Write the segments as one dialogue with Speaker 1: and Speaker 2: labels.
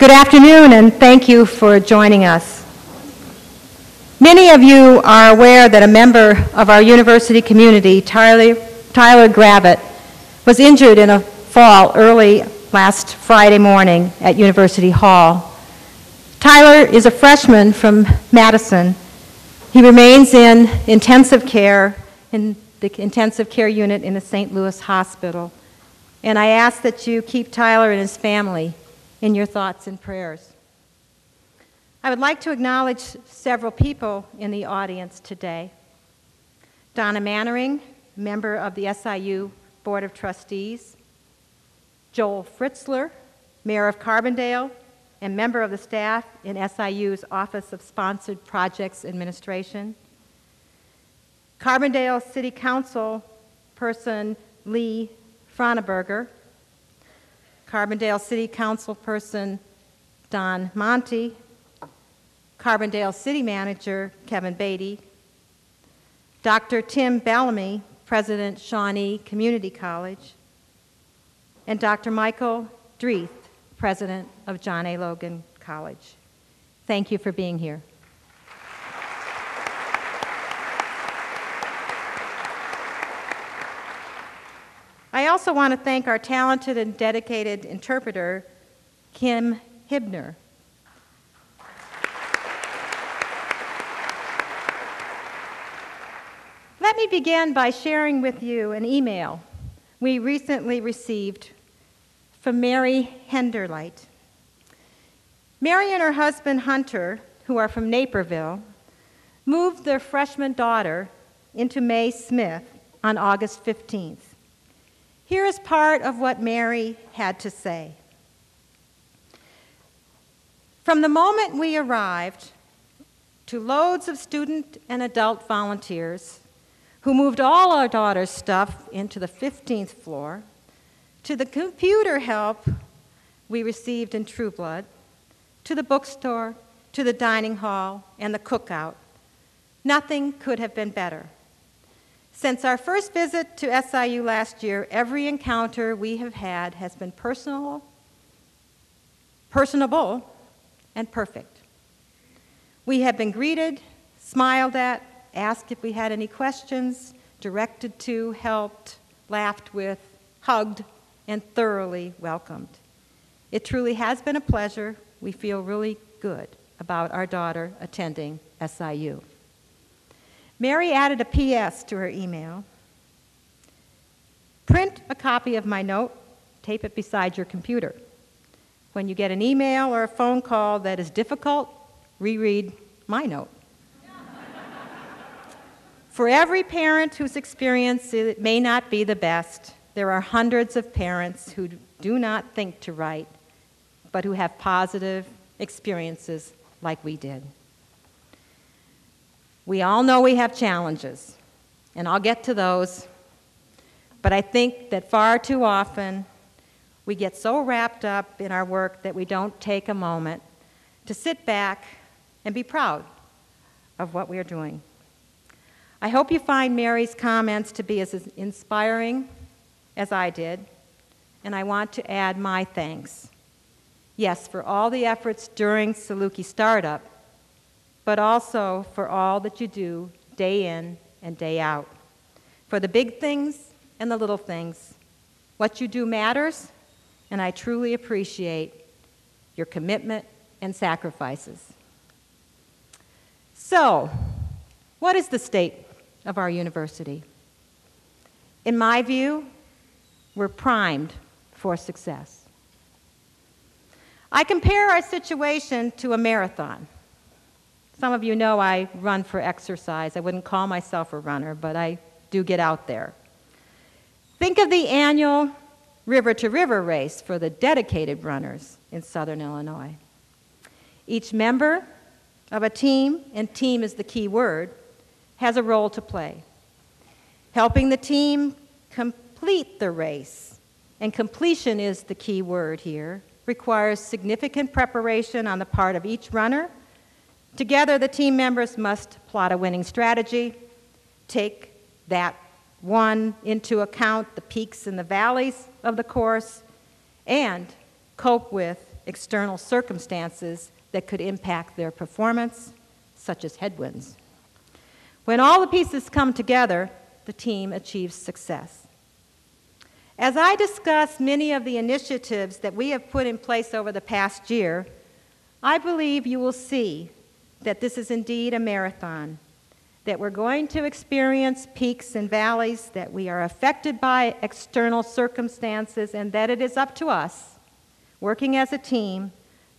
Speaker 1: Good afternoon, and thank you for joining us. Many of you are aware that a member of our university community, Tyler Gravitt, was injured in a fall early last Friday morning at University Hall. Tyler is a freshman from Madison. He remains in intensive care in the intensive care unit in the St. Louis Hospital. And I ask that you keep Tyler and his family in your thoughts and prayers. I would like to acknowledge several people in the audience today. Donna Mannering, member of the SIU Board of Trustees. Joel Fritzler, mayor of Carbondale and member of the staff in SIU's Office of Sponsored Projects Administration. Carbondale City Council person Lee Franeberger, Carbondale City Council person Don Monty, Carbondale City Manager Kevin Beatty, Dr. Tim Bellamy, President Shawnee Community College, and Dr. Michael Dreeth, President of John A. Logan College. Thank you for being here. I also want to thank our talented and dedicated interpreter, Kim Hibner. Let me begin by sharing with you an email we recently received from Mary Henderlight. Mary and her husband, Hunter, who are from Naperville, moved their freshman daughter into May Smith on August 15th. Here is part of what Mary had to say. From the moment we arrived, to loads of student and adult volunteers who moved all our daughter's stuff into the 15th floor, to the computer help we received in True Blood, to the bookstore, to the dining hall, and the cookout, nothing could have been better. Since our first visit to SIU last year, every encounter we have had has been personable, and perfect. We have been greeted, smiled at, asked if we had any questions, directed to, helped, laughed with, hugged, and thoroughly welcomed. It truly has been a pleasure. We feel really good about our daughter attending SIU. Mary added a PS to her email. Print a copy of my note, tape it beside your computer. When you get an email or a phone call that is difficult, reread my note. For every parent whose experience it may not be the best, there are hundreds of parents who do not think to write, but who have positive experiences like we did. We all know we have challenges, and I'll get to those, but I think that far too often we get so wrapped up in our work that we don't take a moment to sit back and be proud of what we are doing. I hope you find Mary's comments to be as inspiring as I did, and I want to add my thanks. Yes, for all the efforts during Saluki startup, but also for all that you do day in and day out. For the big things and the little things. What you do matters, and I truly appreciate your commitment and sacrifices. So, what is the state of our university? In my view, we're primed for success. I compare our situation to a marathon. Some of you know I run for exercise. I wouldn't call myself a runner, but I do get out there. Think of the annual river-to-river race for the dedicated runners in Southern Illinois. Each member of a team, and team is the key word, has a role to play. Helping the team complete the race, and completion is the key word here, requires significant preparation on the part of each runner. Together, the team members must plot a winning strategy, take that one into account the peaks and the valleys of the course, and cope with external circumstances that could impact their performance, such as headwinds. When all the pieces come together, the team achieves success. As I discuss many of the initiatives that we have put in place over the past year, I believe you will see that this is indeed a marathon, that we're going to experience peaks and valleys, that we are affected by external circumstances, and that it is up to us, working as a team,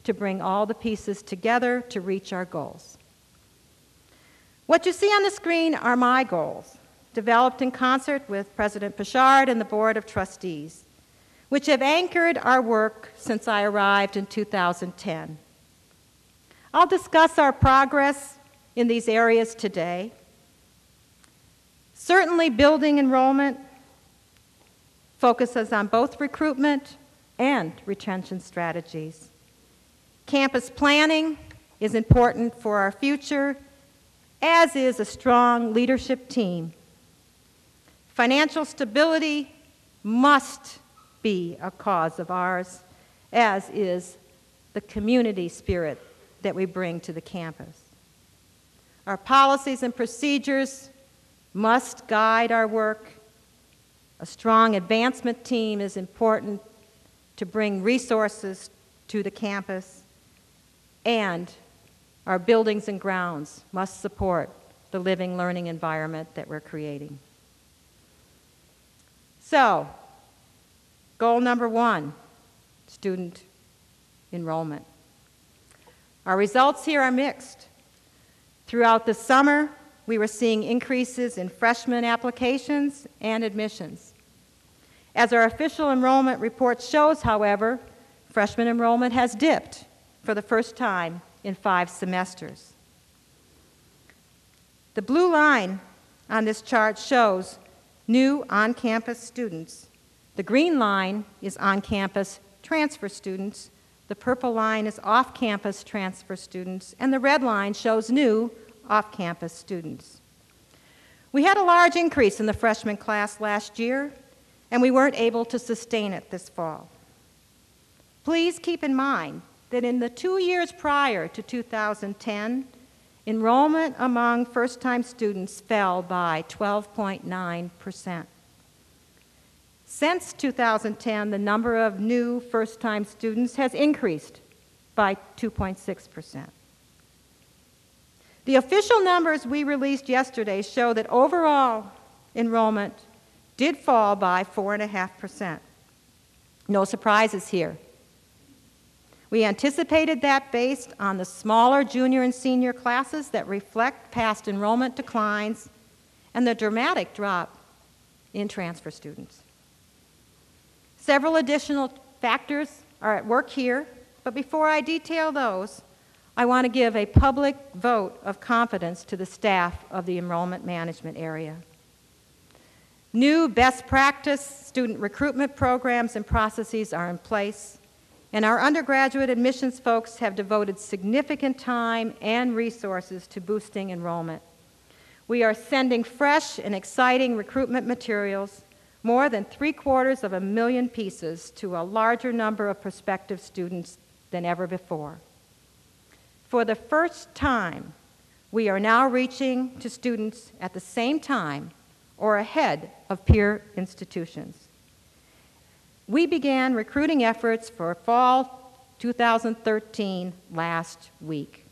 Speaker 1: to bring all the pieces together to reach our goals. What you see on the screen are my goals, developed in concert with President Pichard and the Board of Trustees, which have anchored our work since I arrived in 2010. I'll discuss our progress in these areas today. Certainly, building enrollment focuses on both recruitment and retention strategies. Campus planning is important for our future, as is a strong leadership team. Financial stability must be a cause of ours, as is the community spirit that we bring to the campus. Our policies and procedures must guide our work. A strong advancement team is important to bring resources to the campus, and our buildings and grounds must support the living, learning environment that we're creating. So, goal number 1, student enrollment. Our results here are mixed. Throughout the summer, we were seeing increases in freshman applications and admissions. As our official enrollment report shows, however, freshman enrollment has dipped for the first time in 5 semesters. The blue line on this chart shows new on-campus students. The green line is on-campus transfer students. The purple line is off-campus transfer students, and the red line shows new off-campus students. We had a large increase in the freshman class last year, and we weren't able to sustain it this fall. Please keep in mind that in the 2 years prior to 2010, enrollment among first-time students fell by 12.9%. Since 2010, the number of new first-time students has increased by 2.6%. The official numbers we released yesterday show that overall enrollment did fall by 4.5%. No surprises here. We anticipated that based on the smaller junior and senior classes that reflect past enrollment declines and the dramatic drop in transfer students. Several additional factors are at work here, but before I detail those, I want to give a public vote of confidence to the staff of the enrollment management area. New best practice student recruitment programs and processes are in place, and our undergraduate admissions folks have devoted significant time and resources to boosting enrollment. We are sending fresh and exciting recruitment materials, more than 750,000 pieces, to a larger number of prospective students than ever before. For the first time, we are now reaching to students at the same time or ahead of peer institutions. We began recruiting efforts for fall 2013 last week,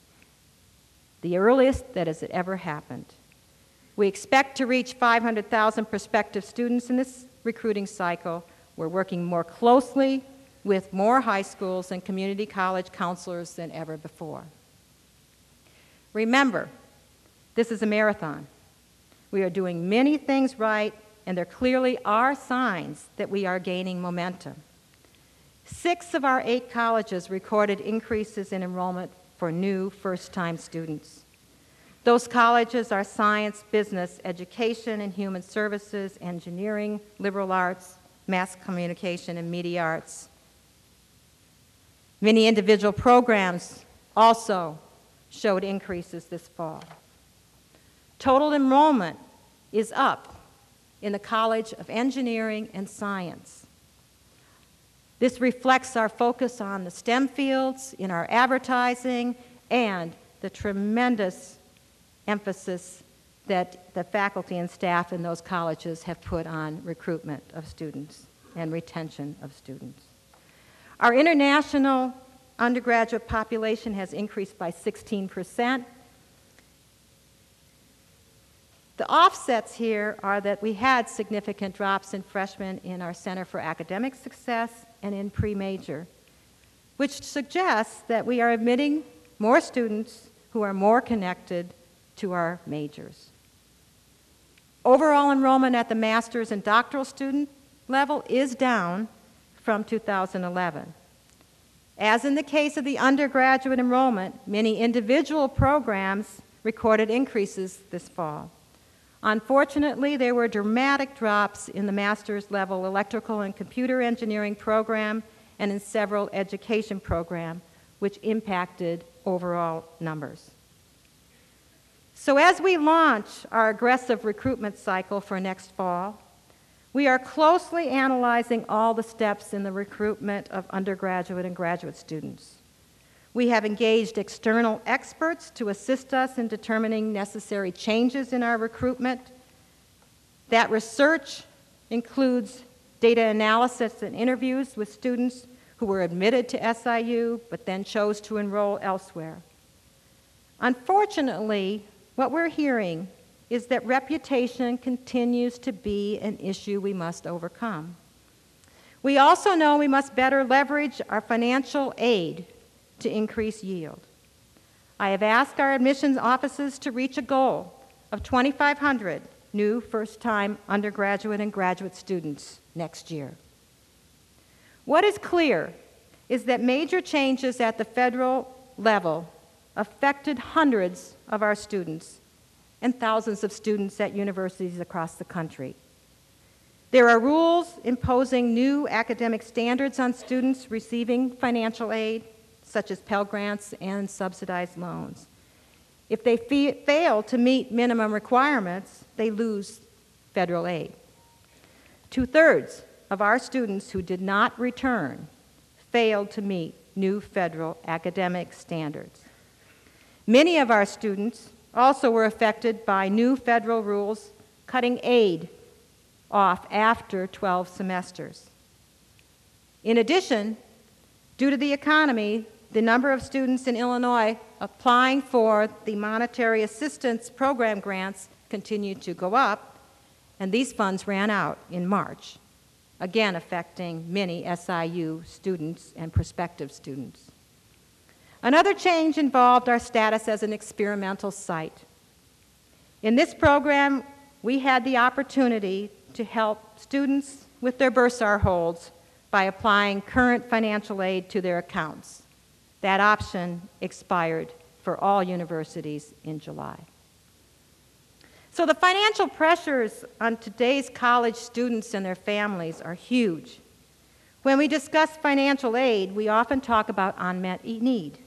Speaker 1: the earliest that has ever happened. We expect to reach 500,000 prospective students in this recruiting cycle. We're working more closely with more high schools and community college counselors than ever before. Remember, this is a marathon. We are doing many things right, and there clearly are signs that we are gaining momentum. 6 of our 8 colleges recorded increases in enrollment for new first-time students. Those colleges are science, business, education, and human services, engineering, liberal arts, mass communication, and media arts. Many individual programs also showed increases this fall. Total enrollment is up in the College of Engineering and Science. This reflects our focus on the STEM fields in our advertising and the tremendous emphasis that the faculty and staff in those colleges have put on recruitment of students and retention of students. Our international undergraduate population has increased by 16%. The offsets here are that we had significant drops in freshmen in our Center for Academic Success and in pre-major, which suggests that we are admitting more students who are more connected to our majors. Overall enrollment at the master's and doctoral student level is down from 2011. As in the case of the undergraduate enrollment, many individual programs recorded increases this fall. Unfortunately, there were dramatic drops in the master's level electrical and computer engineering program and in several education programs, which impacted overall numbers. So as we launch our aggressive recruitment cycle for next fall, we are closely analyzing all the steps in the recruitment of undergraduate and graduate students. We have engaged external experts to assist us in determining necessary changes in our recruitment. That research includes data analysis and interviews with students who were admitted to SIU but then chose to enroll elsewhere. Unfortunately, what we're hearing is that reputation continues to be an issue we must overcome. We also know we must better leverage our financial aid to increase yield. I have asked our admissions offices to reach a goal of 2,500 new first-time undergraduate and graduate students next year. What is clear is that major changes at the federal level affected hundreds of our students and thousands of students at universities across the country. There are rules imposing new academic standards on students receiving financial aid, such as Pell Grants and subsidized loans. If they fail to meet minimum requirements, they lose federal aid. 2/3 of our students who did not return failed to meet new federal academic standards. Many of our students also were affected by new federal rules cutting aid off after 12 semesters. In addition, due to the economy, the number of students in Illinois applying for the monetary assistance program grants continued to go up, and these funds ran out in March, again affecting many SIU students and prospective students. Another change involved our status as an experimental site. In this program, we had the opportunity to help students with their bursar holds by applying current financial aid to their accounts. That option expired for all universities in July. So the financial pressures on today's college students and their families are huge. When we discuss financial aid, we often talk about unmet need.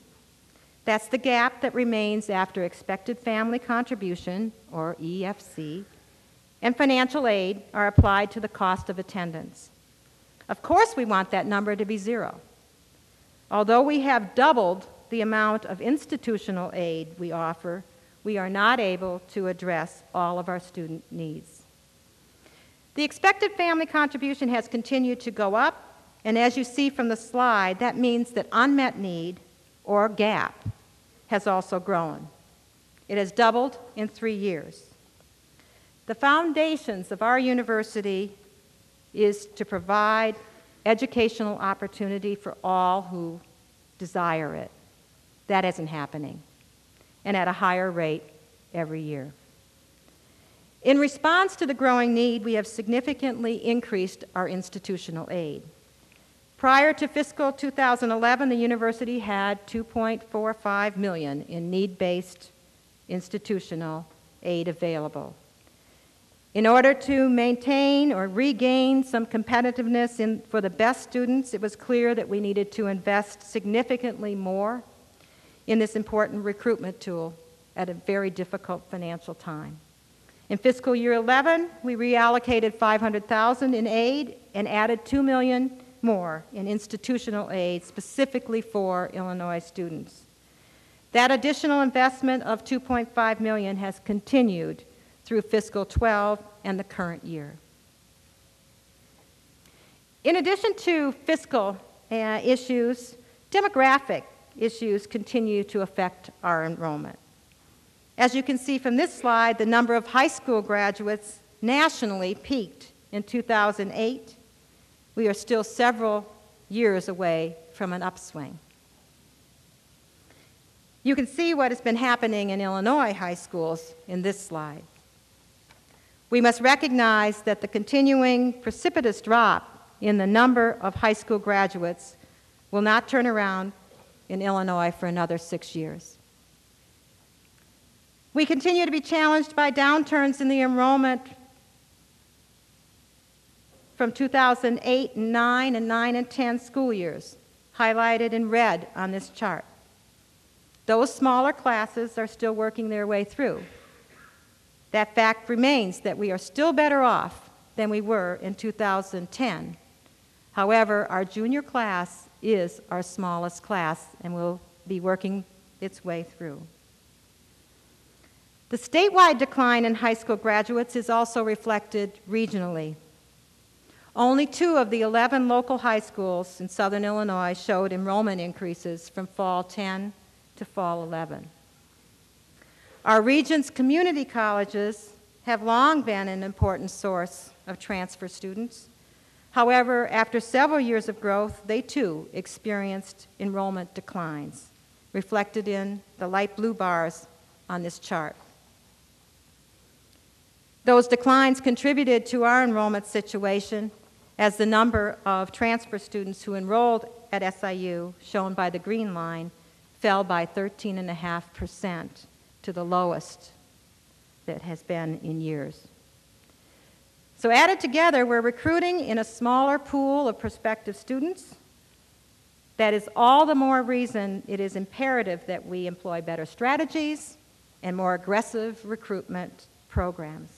Speaker 1: That's the gap that remains after expected family contribution, or EFC, and financial aid are applied to the cost of attendance. Of course, we want that number to be zero. Although we have doubled the amount of institutional aid we offer, we are not able to address all of our student needs. The expected family contribution has continued to go up, and as you see from the slide, that means that unmet need, or gap, has also grown. It has doubled in 3 years. The foundations of our university is to provide educational opportunity for all who desire it. That isn't happening, and at a higher rate every year. In response to the growing need, we have significantly increased our institutional aid. Prior to fiscal 2011, the university had $2.45 million in need-based institutional aid available. In order to maintain or regain some competitiveness for the best students, it was clear that we needed to invest significantly more in this important recruitment tool at a very difficult financial time. In fiscal year 11, we reallocated $500,000 in aid and added $2 million more in institutional aid specifically for Illinois students. That additional investment of $2.5 million has continued through fiscal 12 and the current year. In addition to fiscal issues, demographic issues continue to affect our enrollment. As you can see from this slide, the number of high school graduates nationally peaked in 2008. We are still several years away from an upswing. You can see what has been happening in Illinois high schools in this slide. We must recognize that the continuing precipitous drop in the number of high school graduates will not turn around in Illinois for another 6 years. We continue to be challenged by downturns in the enrollment from 2008 and 9 and 9 and 10 school years, highlighted in red on this chart. Those smaller classes are still working their way through. That fact remains that we are still better off than we were in 2010. However, our junior class is our smallest class and will be working its way through. The statewide decline in high school graduates is also reflected regionally. Only 2 of the 11 local high schools in southern Illinois showed enrollment increases from fall 10 to fall 11. Our region's community colleges have long been an important source of transfer students. However, after several years of growth, they too experienced enrollment declines, reflected in the light blue bars on this chart. Those declines contributed to our enrollment situation as the number of transfer students who enrolled at SIU, shown by the green line, fell by 13.5% to the lowest that has been in years. So added together, we're recruiting in a smaller pool of prospective students. That is all the more reason it is imperative that we employ better strategies and more aggressive recruitment programs.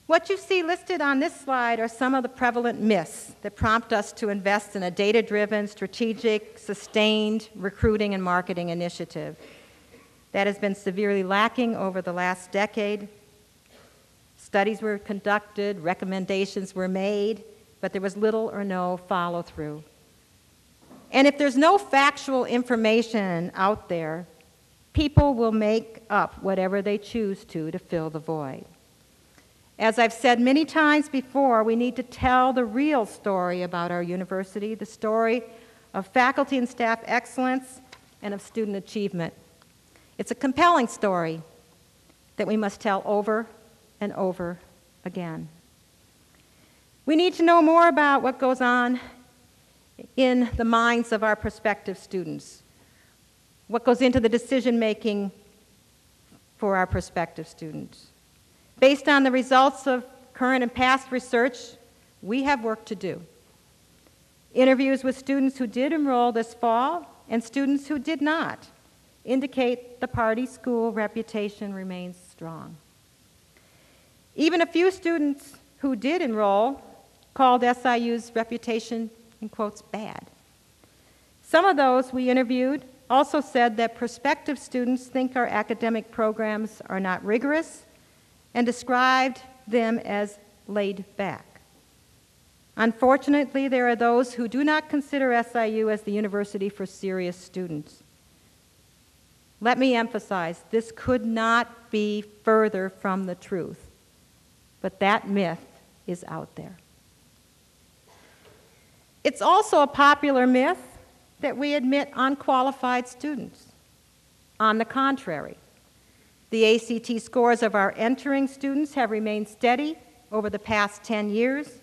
Speaker 1: What you see listed on this slide are some of the prevalent myths that prompt us to invest in a data-driven, strategic, sustained recruiting and marketing initiative that has been severely lacking over the last decade. Studies were conducted, recommendations were made, but there was little or no follow-through. And if there's no factual information out there, people will make up whatever they choose to fill the void. As I've said many times before, we need to tell the real story about our university, the story of faculty and staff excellence and of student achievement. It's a compelling story that we must tell over and over again. We need to know more about what goes on in the minds of our prospective students, what goes into the decision-making for our prospective students. Based on the results of current and past research, we have work to do. Interviews with students who did enroll this fall and students who did not indicate the Party School reputation remains strong. Even a few students who did enroll called SIU's reputation, in quotes, bad. Some of those we interviewed also said that prospective students think our academic programs are not rigorous and described them as laid back. Unfortunately, there are those who do not consider SIU as the university for serious students. Let me emphasize, this could not be further from the truth, but that myth is out there. It's also a popular myth that we admit unqualified students. On the contrary, the ACT scores of our entering students have remained steady over the past 10 years.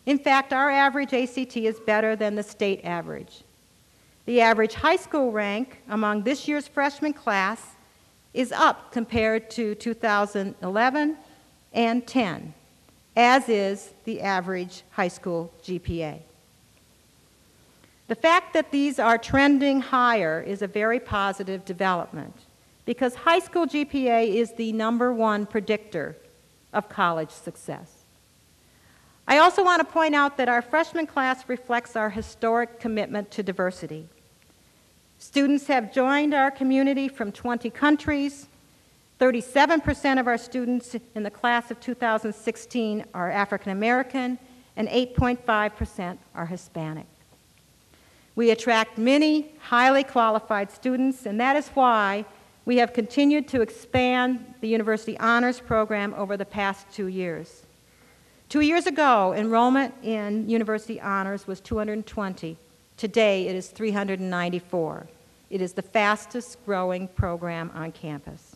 Speaker 1: In fact, our average ACT is better than the state average. The average high school rank among this year's freshman class is up compared to 2011 and 10, as is the average high school GPA. The fact that these are trending higher is a very positive development, because high school GPA is the #1 predictor of college success. I also want to point out that our freshman class reflects our historic commitment to diversity. Students have joined our community from 20 countries. 37% of our students in the class of 2016 are African American, and 8.5% are Hispanic. We attract many highly qualified students, and that is why we have continued to expand the University Honors Program over the past 2 years. 2 years ago, enrollment in University Honors was 220. Today, it is 394. It is the fastest growing program on campus.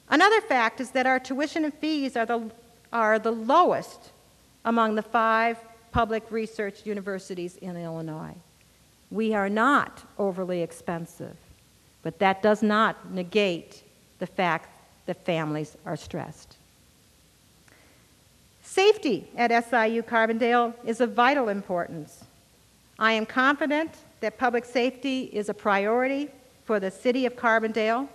Speaker 1: Another fact is that our tuition and fees are the lowest among the 5 public research universities in Illinois. We are not overly expensive, but that does not negate the fact that families are stressed. Safety at SIU Carbondale is of vital importance. I am confident that public safety is a priority for the city of Carbondale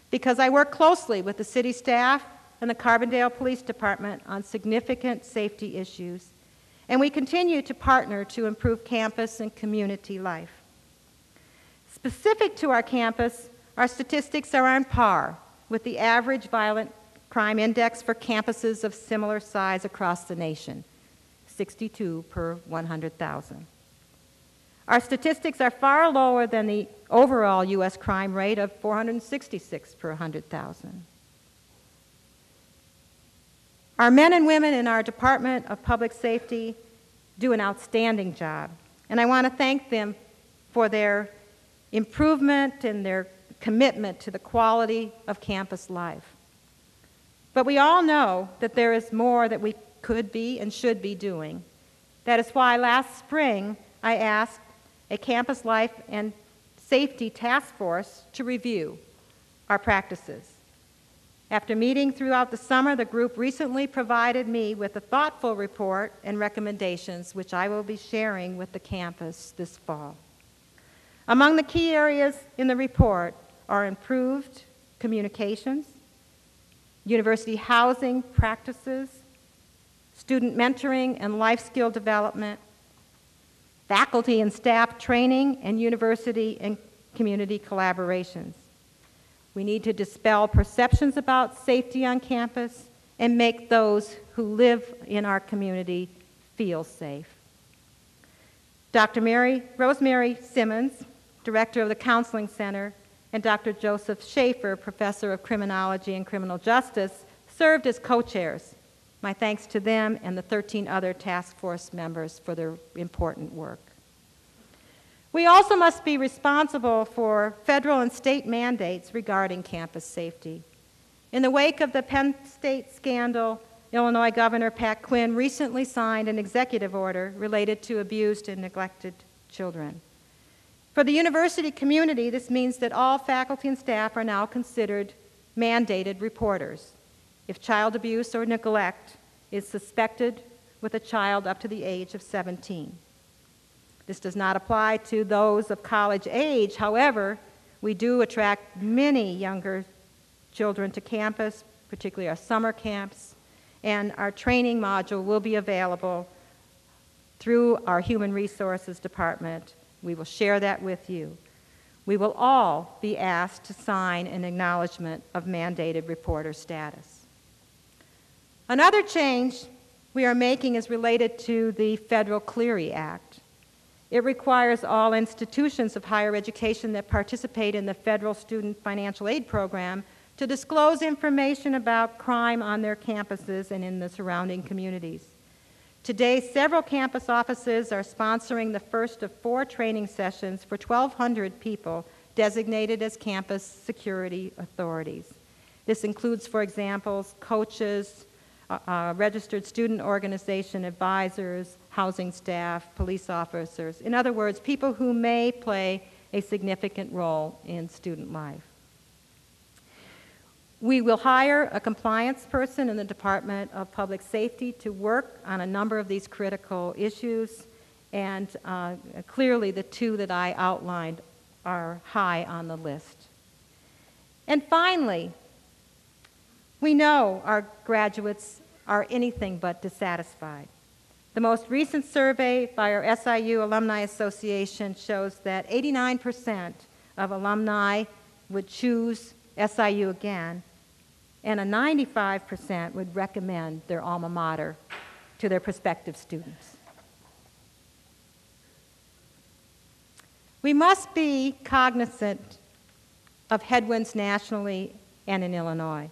Speaker 1: because I work closely with the city staff and the Carbondale Police Department on significant safety issues, and we continue to partner to improve campus and community life. Specific to our campus, our statistics are on par with the average violent crime index for campuses of similar size across the nation, 62 per 100,000. Our statistics are far lower than the overall U.S. crime rate of 466 per 100,000. Our men and women in our Department of Public Safety do an outstanding job, and I want to thank them for their improvement and their commitment to the quality of campus life. But we all know that there is more that we could be and should be doing. That is why last spring I asked a campus life and safety task force to review our practices. After meeting throughout the summer, the group recently provided me with a thoughtful report and recommendations, which I will be sharing with the campus this fall. Among the key areas in the report are improved communications, university housing practices, student mentoring and life skill development, faculty and staff training, and university and community collaborations. We need to dispel perceptions about safety on campus and make those who live in our community feel safe. Dr. Rosemary Simmons, Director of the Counseling Center, and Dr. Joseph Schaefer, Professor of Criminology and Criminal Justice, served as co-chairs. My thanks to them and the 13 other task force members for their important work. We also must be responsible for federal and state mandates regarding campus safety. In the wake of the Penn State scandal, Illinois Governor Pat Quinn recently signed an executive order related to abused and neglected children. For the university community, this means that all faculty and staff are now considered mandated reporters if child abuse or neglect is suspected with a child up to the age of 17. This does not apply to those of college age. However, we do attract many younger children to campus, particularly our summer camps, and our training module will be available through our Human Resources Department. We will share that with you. We will all be asked to sign an acknowledgement of mandated reporter status. Another change we are making is related to the Federal Clery Act. It requires all institutions of higher education that participate in the Federal Student Financial Aid Program to disclose information about crime on their campuses and in the surrounding communities. Today, several campus offices are sponsoring the first of 4 training sessions for 1,200 people designated as campus security authorities. This includes, for example, coaches, registered student organization advisors, housing staff, police officers. In other words, people who may play a significant role in student life. We will hire a compliance person in the Department of Public Safety to work on a number of these critical issues, and clearly the 2 that I outlined are high on the list. And finally, we know our graduates are anything but dissatisfied. The most recent survey by our SIU Alumni Association shows that 89% of alumni would choose SIU again, and a 95% would recommend their alma mater to their prospective students. We must be cognizant of headwinds nationally and in Illinois.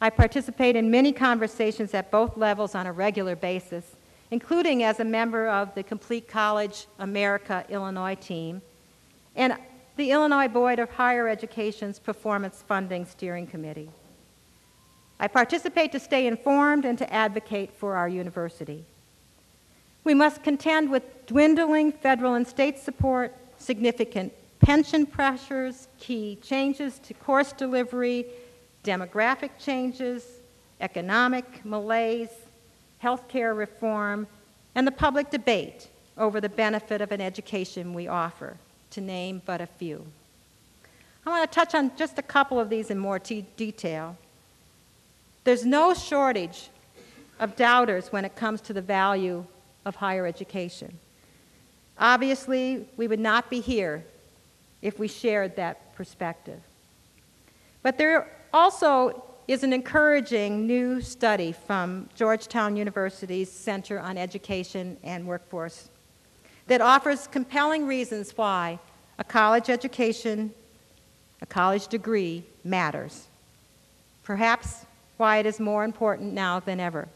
Speaker 1: I participate in many conversations at both levels on a regular basis, including as a member of the Complete College America Illinois team and the Illinois Board of Higher Education's Performance Funding Steering Committee. I participate to stay informed and to advocate for our university. We must contend with dwindling federal and state support, significant pension pressures, key changes to course delivery, demographic changes, economic malaise, healthcare reform, and the public debate over the benefit of an education we offer, to name but a few. I want to touch on just a couple of these in more detail. There's no shortage of doubters when it comes to the value of higher education. Obviously, we would not be here if we shared that perspective. But there also is an encouraging new study from Georgetown University's Center on Education and Workforce that offers compelling reasons why a college education, a college degree matters. Perhaps why it is more important now than ever.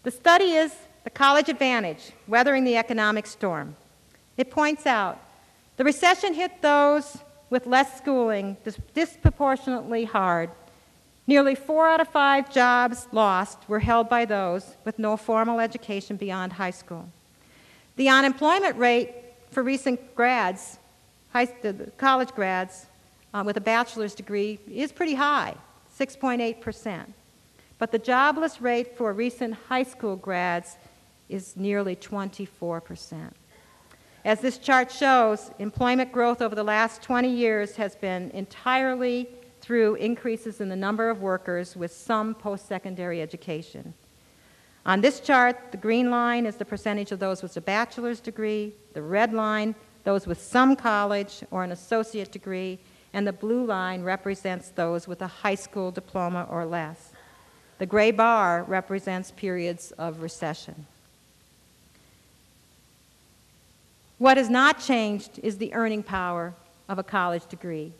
Speaker 1: The study is The College Advantage, Weathering the Economic Storm. It points out the recession hit those with less schooling disproportionately hard. Nearly 4 out of 5 jobs lost were held by those with no formal education beyond high school. The unemployment rate for recent grads, college grads with a bachelor's degree, is pretty high, 6.8%. But the jobless rate for recent high school grads is nearly 24%. As this chart shows, employment growth over the last 20 years has been entirely through increases in the number of workers with some post-secondary education. On this chart, the green line is the percentage of those with a bachelor's degree, the red line, those with some college or an associate degree, and the blue line represents those with a high school diploma or less. The gray bar represents periods of recession. What has not changed is the earning power of a college degree.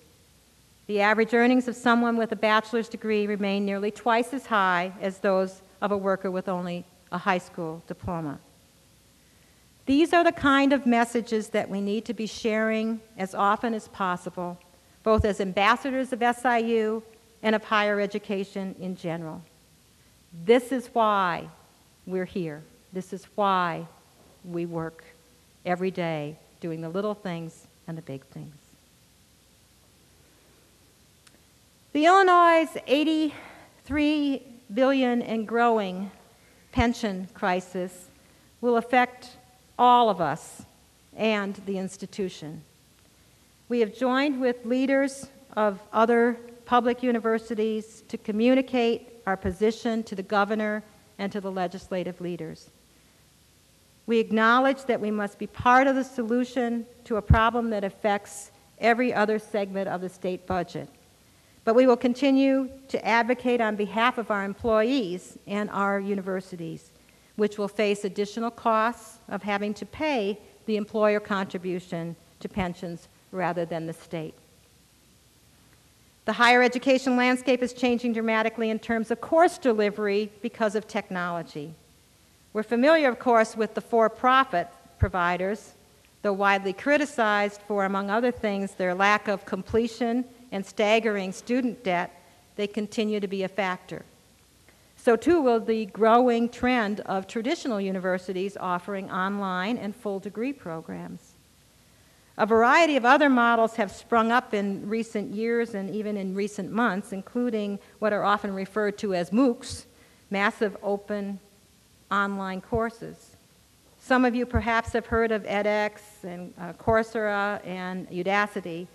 Speaker 1: The average earnings of someone with a bachelor's degree remain nearly twice as high as those of a worker with only a high school diploma. These are the kind of messages that we need to be sharing as often as possible, both as ambassadors of SIU and of higher education in general. This is why we're here. This is why we work every day doing the little things and the big things. The Illinois' $83 billion and growing pension crisis will affect all of us and the institution. We have joined with leaders of other public universities to communicate our position to the governor and to the legislative leaders. We acknowledge that we must be part of the solution to a problem that affects every other segment of the state budget. But we will continue to advocate on behalf of our employees and our universities, which will face additional costs of having to pay the employer contribution to pensions rather than the state. The higher education landscape is changing dramatically in terms of course delivery because of technology. We're familiar, of course, with the for-profit providers, though widely criticized for, among other things, their lack of completion and staggering student debt. They continue to be a factor. So too will the growing trend of traditional universities offering online and full degree programs. A variety of other models have sprung up in recent years and even in recent months, including what are often referred to as MOOCs, massive open online courses. Some of you perhaps have heard of edX and Coursera and Udacity.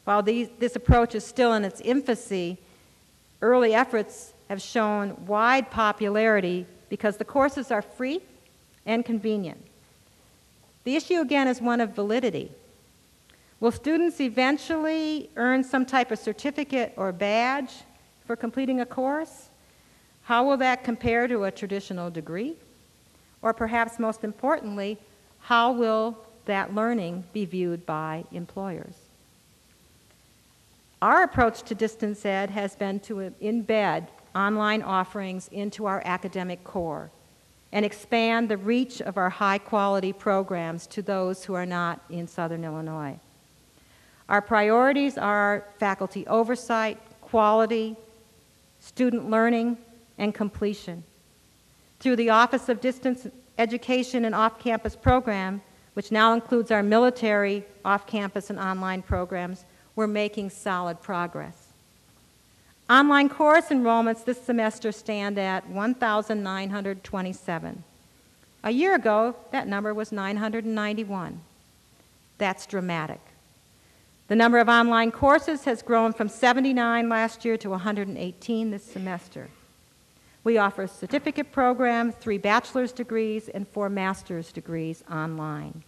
Speaker 1: While this approach is still in its infancy, early efforts have shown wide popularity because the courses are free and convenient. The issue again is one of validity. Will students eventually earn some type of certificate or badge for completing a course? How will that compare to a traditional degree? Or perhaps most importantly, how will that learning be viewed by employers? Our approach to distance ed has been to embed online offerings into our academic core and expand the reach of our high-quality programs to those who are not in Southern Illinois. Our priorities are faculty oversight, quality, student learning, and completion. Through the Office of Distance Education and Off-Campus Program, which now includes our military off-campus and online programs, we're making solid progress. Online course enrollments this semester stand at 1,927. A year ago, that number was 991. That's dramatic. The number of online courses has grown from 79 last year to 118 this semester. We offer a certificate program, 3 bachelor's degrees, and 4 master's degrees online.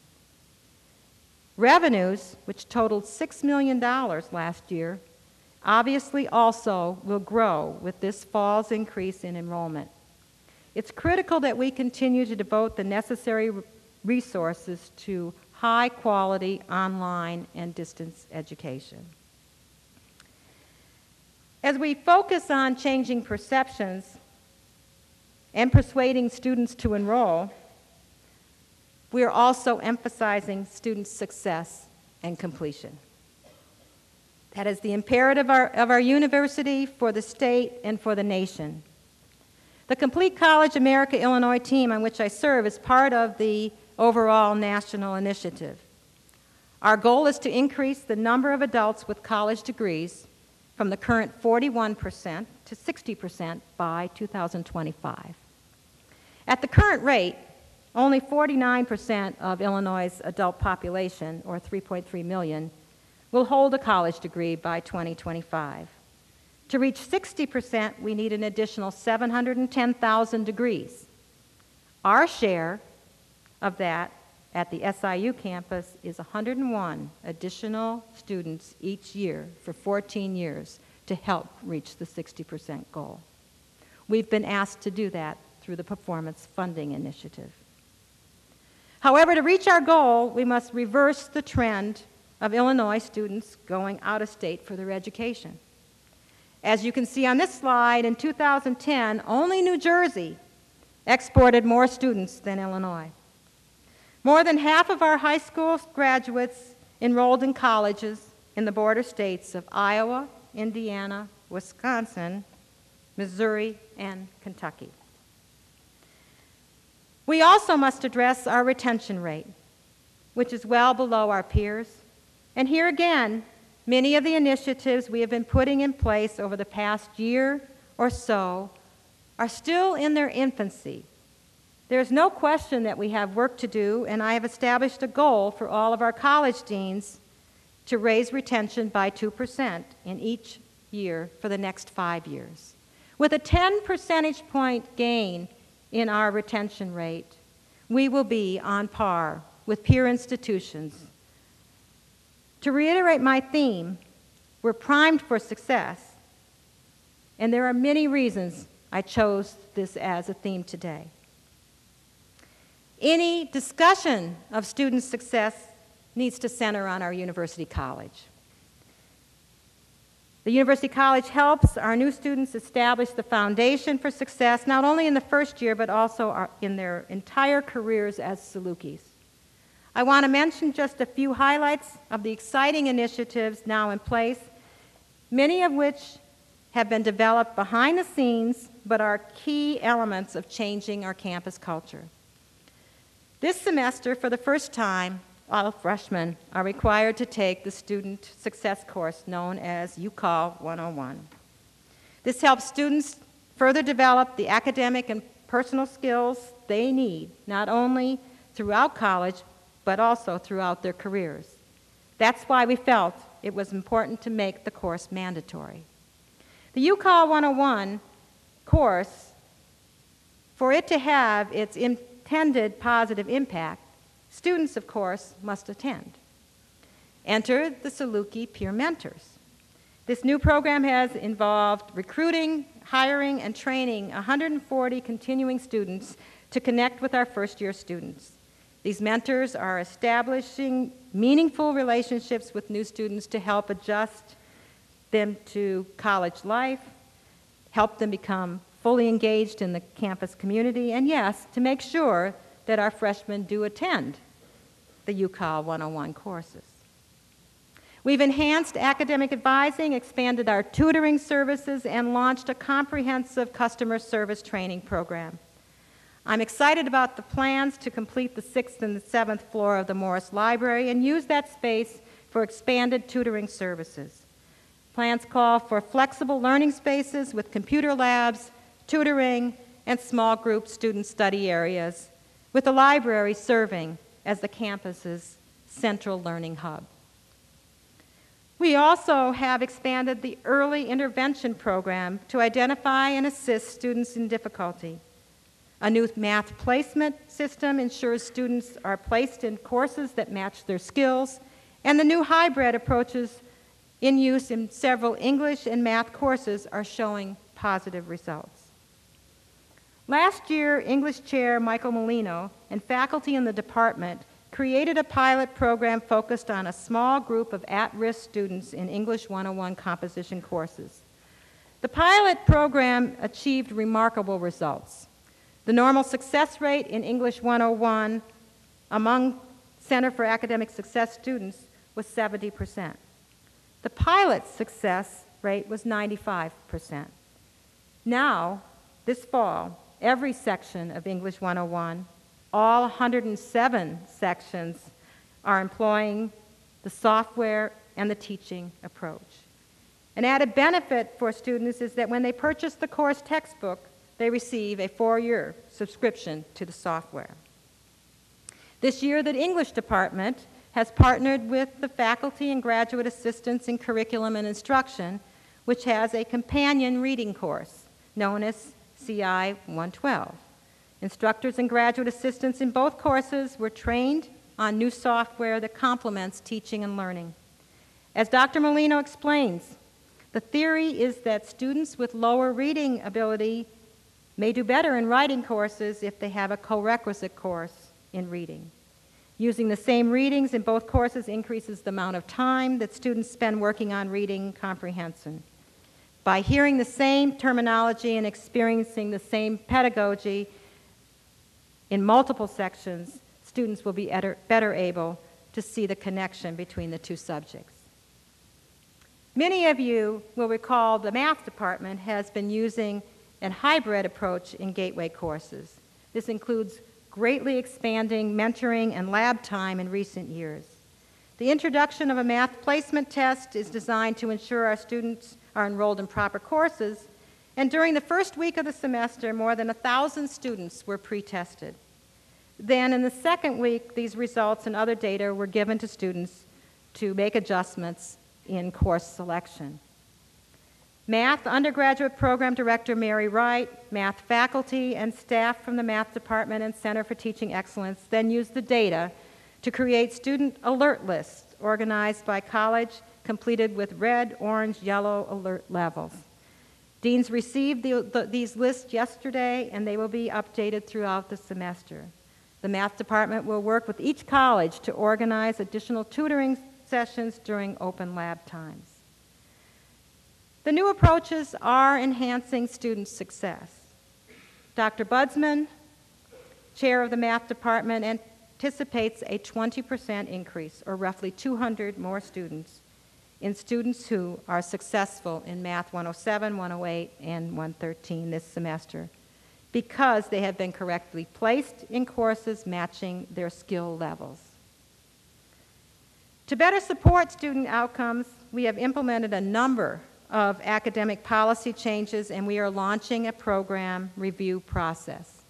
Speaker 1: Revenues, which totaled $6 million last year, obviously also will grow with this fall's increase in enrollment. It's critical that we continue to devote the necessary resources to high-quality online and distance education. As we focus on changing perceptions and persuading students to enroll, we are also emphasizing student success and completion. That is the imperative of our university for the state and for the nation. The Complete College America Illinois team on which I serve is part of the overall national initiative. Our goal is to increase the number of adults with college degrees from the current 41% to 60% by 2025. At the current rate, only 49% of Illinois' adult population, or 3.3 million, will hold a college degree by 2025. To reach 60%, we need an additional 710,000 degrees. Our share of that at the SIU campus is 101 additional students each year for 14 years to help reach the 60% goal. We've been asked to do that through the Performance Funding Initiative. However, to reach our goal, we must reverse the trend of Illinois students going out of state for their education. As you can see on this slide, in 2010, only New Jersey exported more students than Illinois. More than half of our high school graduates enrolled in colleges in the border states of Iowa, Indiana, Wisconsin, Missouri, and Kentucky. We also must address our retention rate, which is well below our peers. And here again, many of the initiatives we have been putting in place over the past year or so are still in their infancy. There's no question that we have work to do, and I have established a goal for all of our college deans to raise retention by 2% in each year for the next 5 years. With a 10 percentage point gain in our retention rate, we will be on par with peer institutions. To reiterate my theme, we're primed for success, and there are many reasons I chose this as a theme today. Any discussion of student success needs to center on our university college. The University College helps our new students establish the foundation for success, not only in the first year, but also in their entire careers as Salukis. I want to mention just a few highlights of the exciting initiatives now in place, many of which have been developed behind the scenes, but are key elements of changing our campus culture. This semester, for the first time, all freshmen are required to take the Student Success course known as UCall 101. This helps students further develop the academic and personal skills they need, not only throughout college, but also throughout their careers. That's why we felt it was important to make the course mandatory. The UCall 101 course, for it to have its intended positive impact, students, of course, must attend. Enter the Saluki Peer Mentors. This new program has involved recruiting, hiring, and training 140 continuing students to connect with our first-year students. These mentors are establishing meaningful relationships with new students to help adjust them to college life, help them become fully engaged in the campus community, and yes, to make sure that our freshmen do attend the UCOL 101 courses. We've enhanced academic advising, expanded our tutoring services, and launched a comprehensive customer service training program. I'm excited about the plans to complete the 6th and the 7th floor of the Morris Library and use that space for expanded tutoring services. Plans call for flexible learning spaces with computer labs, tutoring, and small group student study areas, with the library serving as the campus's central learning hub. We also have expanded the early intervention program to identify and assist students in difficulty. A new math placement system ensures students are placed in courses that match their skills, and the new hybrid approaches in use in several English and math courses are showing positive results. Last year, English Chair Michael Molino and faculty in the department created a pilot program focused on a small group of at-risk students in English 101 composition courses. The pilot program achieved remarkable results. The normal success rate in English 101 among Center for Academic Success students was 70%. The pilot success rate was 95%. Now, this fall, every section of English 101, all 107 sections, are employing the software and the teaching approach. An added benefit for students is that when they purchase the course textbook, they receive a 4-year subscription to the software. This year, the English department has partnered with the faculty and graduate assistants in curriculum and instruction, which has a companion reading course known as CI 112. Instructors and graduate assistants in both courses were trained on new software that complements teaching and learning. As Dr. Molino explains, the theory is that students with lower reading ability may do better in writing courses if they have a co-requisite course in reading. Using the same readings in both courses increases the amount of time that students spend working on reading comprehension. By hearing the same terminology and experiencing the same pedagogy in multiple sections, students will be better able to see the connection between the two subjects. Many of you will recall the math department has been using a hybrid approach in gateway courses. This includes greatly expanding mentoring and lab time in recent years. The introduction of a math placement test is designed to ensure our students are enrolled in proper courses, and during the first week of the semester, more than 1,000 students were pre-tested. Then in the second week, these results and other data were given to students to make adjustments in course selection. Math undergraduate program director Mary Wright, math faculty and staff from the math department and Center for Teaching Excellence then used the data to create student alert lists organized by college, completed with red, orange, yellow alert levels. Deans received these lists yesterday, and they will be updated throughout the semester. The math department will work with each college to organize additional tutoring sessions during open lab times. The new approaches are enhancing student success. Dr. Budsman, chair of the math department, anticipates a 20% increase, or roughly 200 more students, in students who are successful in Math 107, 108, and 113 this semester, because they have been correctly placed in courses matching their skill levels. To better support student outcomes, we have implemented a number of academic policy changes, and we are launching a program review process.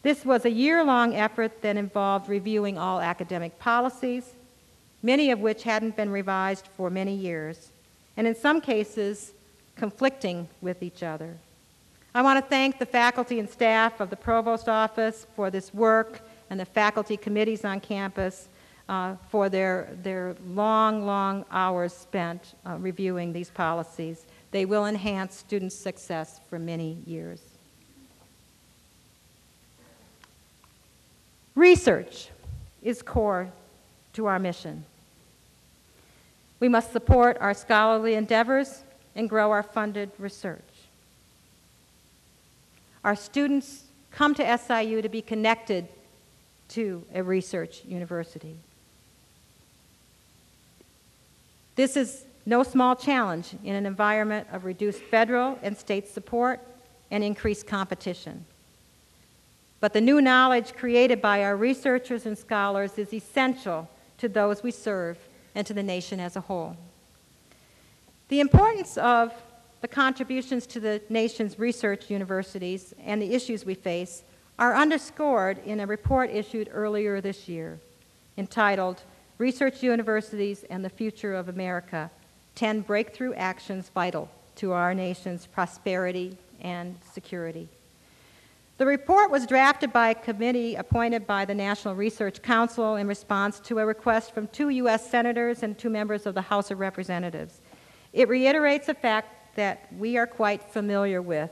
Speaker 1: This was a year-long effort that involved reviewing all academic policies, many of which hadn't been revised for many years, and in some cases, conflicting with each other. I want to thank the faculty and staff of the Provost Office for this work and the faculty committees on campus for their long, long hours spent reviewing these policies. They will enhance student success for many years. Research is core to our mission. We must support our scholarly endeavors and grow our funded research. Our students come to SIU to be connected to a research university. This is no small challenge in an environment of reduced federal and state support and increased competition. But the new knowledge created by our researchers and scholars is essential to those we serve and to the nation as a whole. The importance of the contributions to the nation's research universities and the issues we face are underscored in a report issued earlier this year entitled Research Universities and the Future of America, 10 Breakthrough Actions Vital to Our Nation's Prosperity and Security. The report was drafted by a committee appointed by the National Research Council in response to a request from 2 U.S. senators and 2 members of the House of Representatives. It reiterates a fact that we are quite familiar with,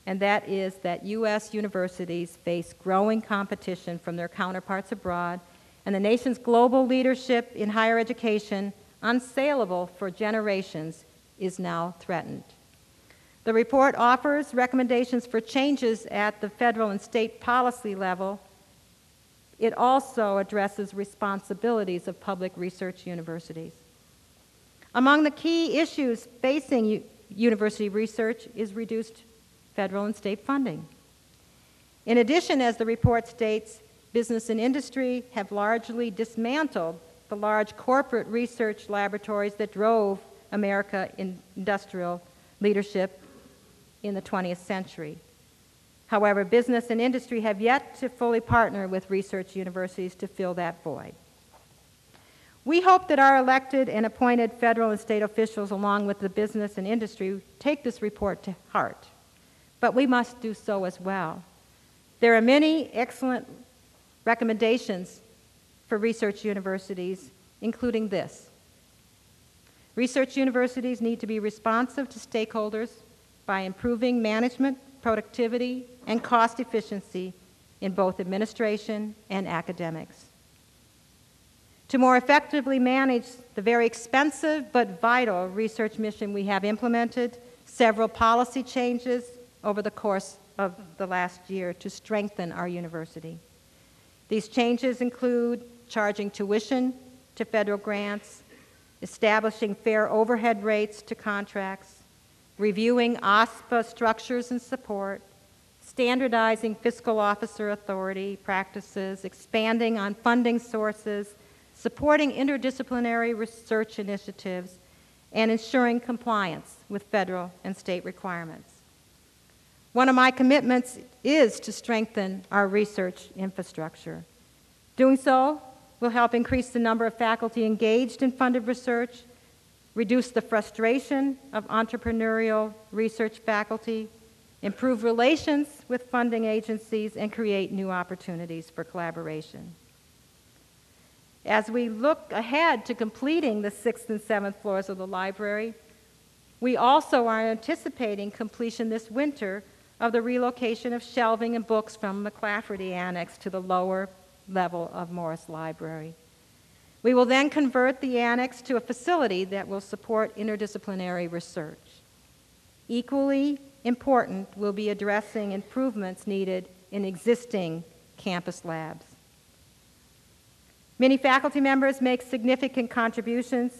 Speaker 1: and that is that U.S. universities face growing competition from their counterparts abroad, and the nation's global leadership in higher education, unsaleable for generations, is now threatened. The report offers recommendations for changes at the federal and state policy level. It also addresses responsibilities of public research universities. Among the key issues facing university research is reduced federal and state funding. In addition, as the report states, business and industry have largely dismantled the large corporate research laboratories that drove America's industrial leadership in the 20th century. However, business and industry have yet to fully partner with research universities to fill that void. We hope that our elected and appointed federal and state officials, along with the business and industry, take this report to heart. But we must do so as well. There are many excellent recommendations for research universities, including this. Research universities need to be responsive to stakeholders by improving management, productivity, and cost efficiency in both administration and academics. To more effectively manage the very expensive but vital research mission, we have implemented several policy changes over the course of the last year to strengthen our university. These changes include charging tuition to federal grants, establishing fair overhead rates to contracts, reviewing OSPA structures and support, standardizing fiscal officer authority practices, expanding on funding sources, supporting interdisciplinary research initiatives, and ensuring compliance with federal and state requirements. One of my commitments is to strengthen our research infrastructure. Doing so will help increase the number of faculty engaged in funded research, reduce the frustration of entrepreneurial research faculty, improve relations with funding agencies, and create new opportunities for collaboration. As we look ahead to completing the 6th and 7th floors of the library, we also are anticipating completion this winter of the relocation of shelving and books from the McClafferty Annex to the lower level of Morris Library. We will then convert the annex to a facility that will support interdisciplinary research. Equally important will be addressing improvements needed in existing campus labs. Many faculty members make significant contributions.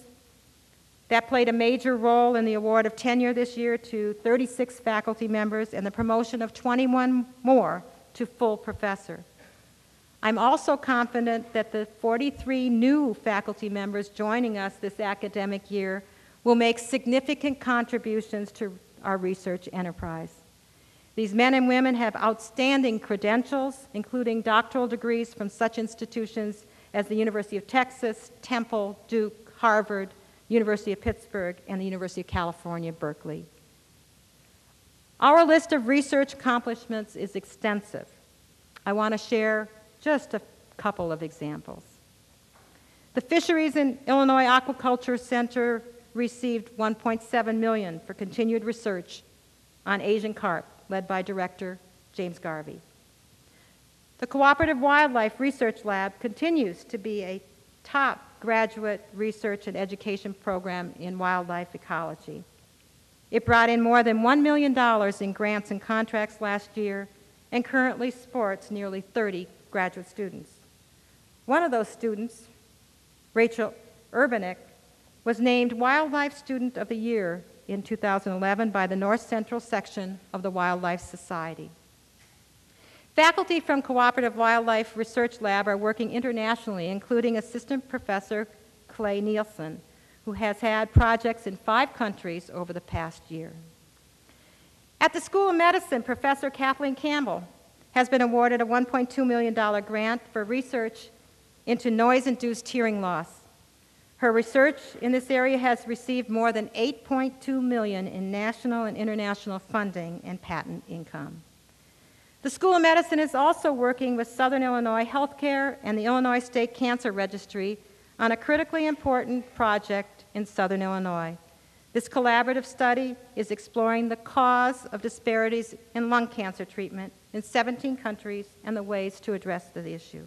Speaker 1: That played a major role in the award of tenure this year to 36 faculty members and the promotion of 21 more to full professor. I'm also confident that the 43 new faculty members joining us this academic year will make significant contributions to our research enterprise. These men and women have outstanding credentials, including doctoral degrees from such institutions as the University of Texas, Temple, Duke, Harvard, University of Pittsburgh, and the University of California, Berkeley. Our list of research accomplishments is extensive. I want to share just a couple of examples. The Fisheries and Illinois Aquaculture Center received $1.7 million for continued research on Asian carp, led by Director James Garvey. The Cooperative Wildlife Research Lab continues to be a top graduate research and education program in wildlife ecology. It brought in more than $1 million in grants and contracts last year and currently supports nearly 30 graduate students. One of those students, Rachel Urbanek, was named Wildlife Student of the Year in 2011 by the North Central section of the Wildlife Society. Faculty from Cooperative Wildlife Research Lab are working internationally, including Assistant Professor Clay Nielsen, who has had projects in 5 countries over the past year. At the School of Medicine, Professor Kathleen Campbell has been awarded a $1.2 million grant for research into noise-induced hearing loss. Her research in this area has received more than $8.2 million in national and international funding and patent income. The School of Medicine is also working with Southern Illinois Healthcare and the Illinois State Cancer Registry on a critically important project in Southern Illinois. This collaborative study is exploring the cause of disparities in lung cancer treatment in 17 countries and the ways to address the issue.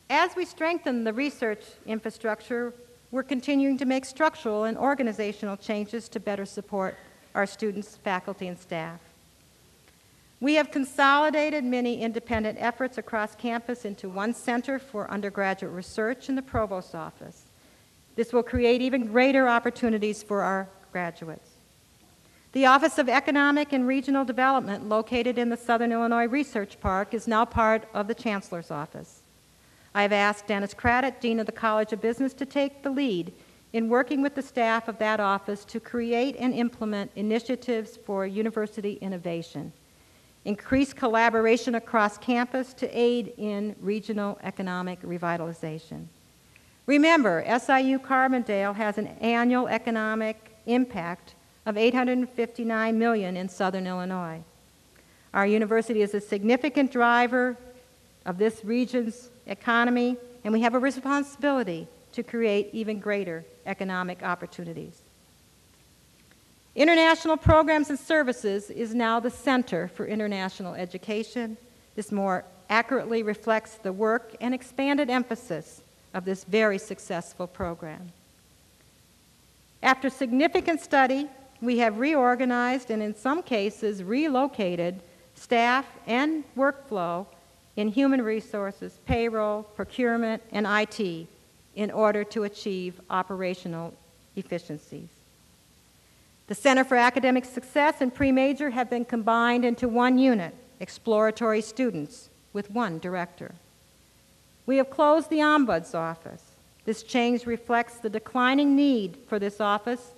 Speaker 1: As we strengthen the research infrastructure, we're continuing to make structural and organizational changes to better support our students, faculty, and staff. We have consolidated many independent efforts across campus into one center for undergraduate research in the provost's office. This will create even greater opportunities for our graduates. The Office of Economic and Regional Development, located in the Southern Illinois Research Park, is now part of the Chancellor's office. I have asked Dennis Craddock, Dean of the College of Business, to take the lead in working with the staff of that office to create and implement initiatives for university innovation, increase collaboration across campus to aid in regional economic revitalization. Remember, SIU Carbondale has an annual economic impact of $859 million in Southern Illinois. Our university is a significant driver of this region's economy, and we have a responsibility to create even greater economic opportunities. International Programs and Services is now the Center for International Education. This more accurately reflects the work and expanded emphasis of this very successful program. After significant study, we have reorganized and in some cases relocated staff and workflow in human resources, payroll, procurement, and IT in order to achieve operational efficiencies. The Center for Academic Success and Pre-Major have been combined into one unit, exploratory students, with one director. We have closed the Ombuds office. This change reflects the declining need for this office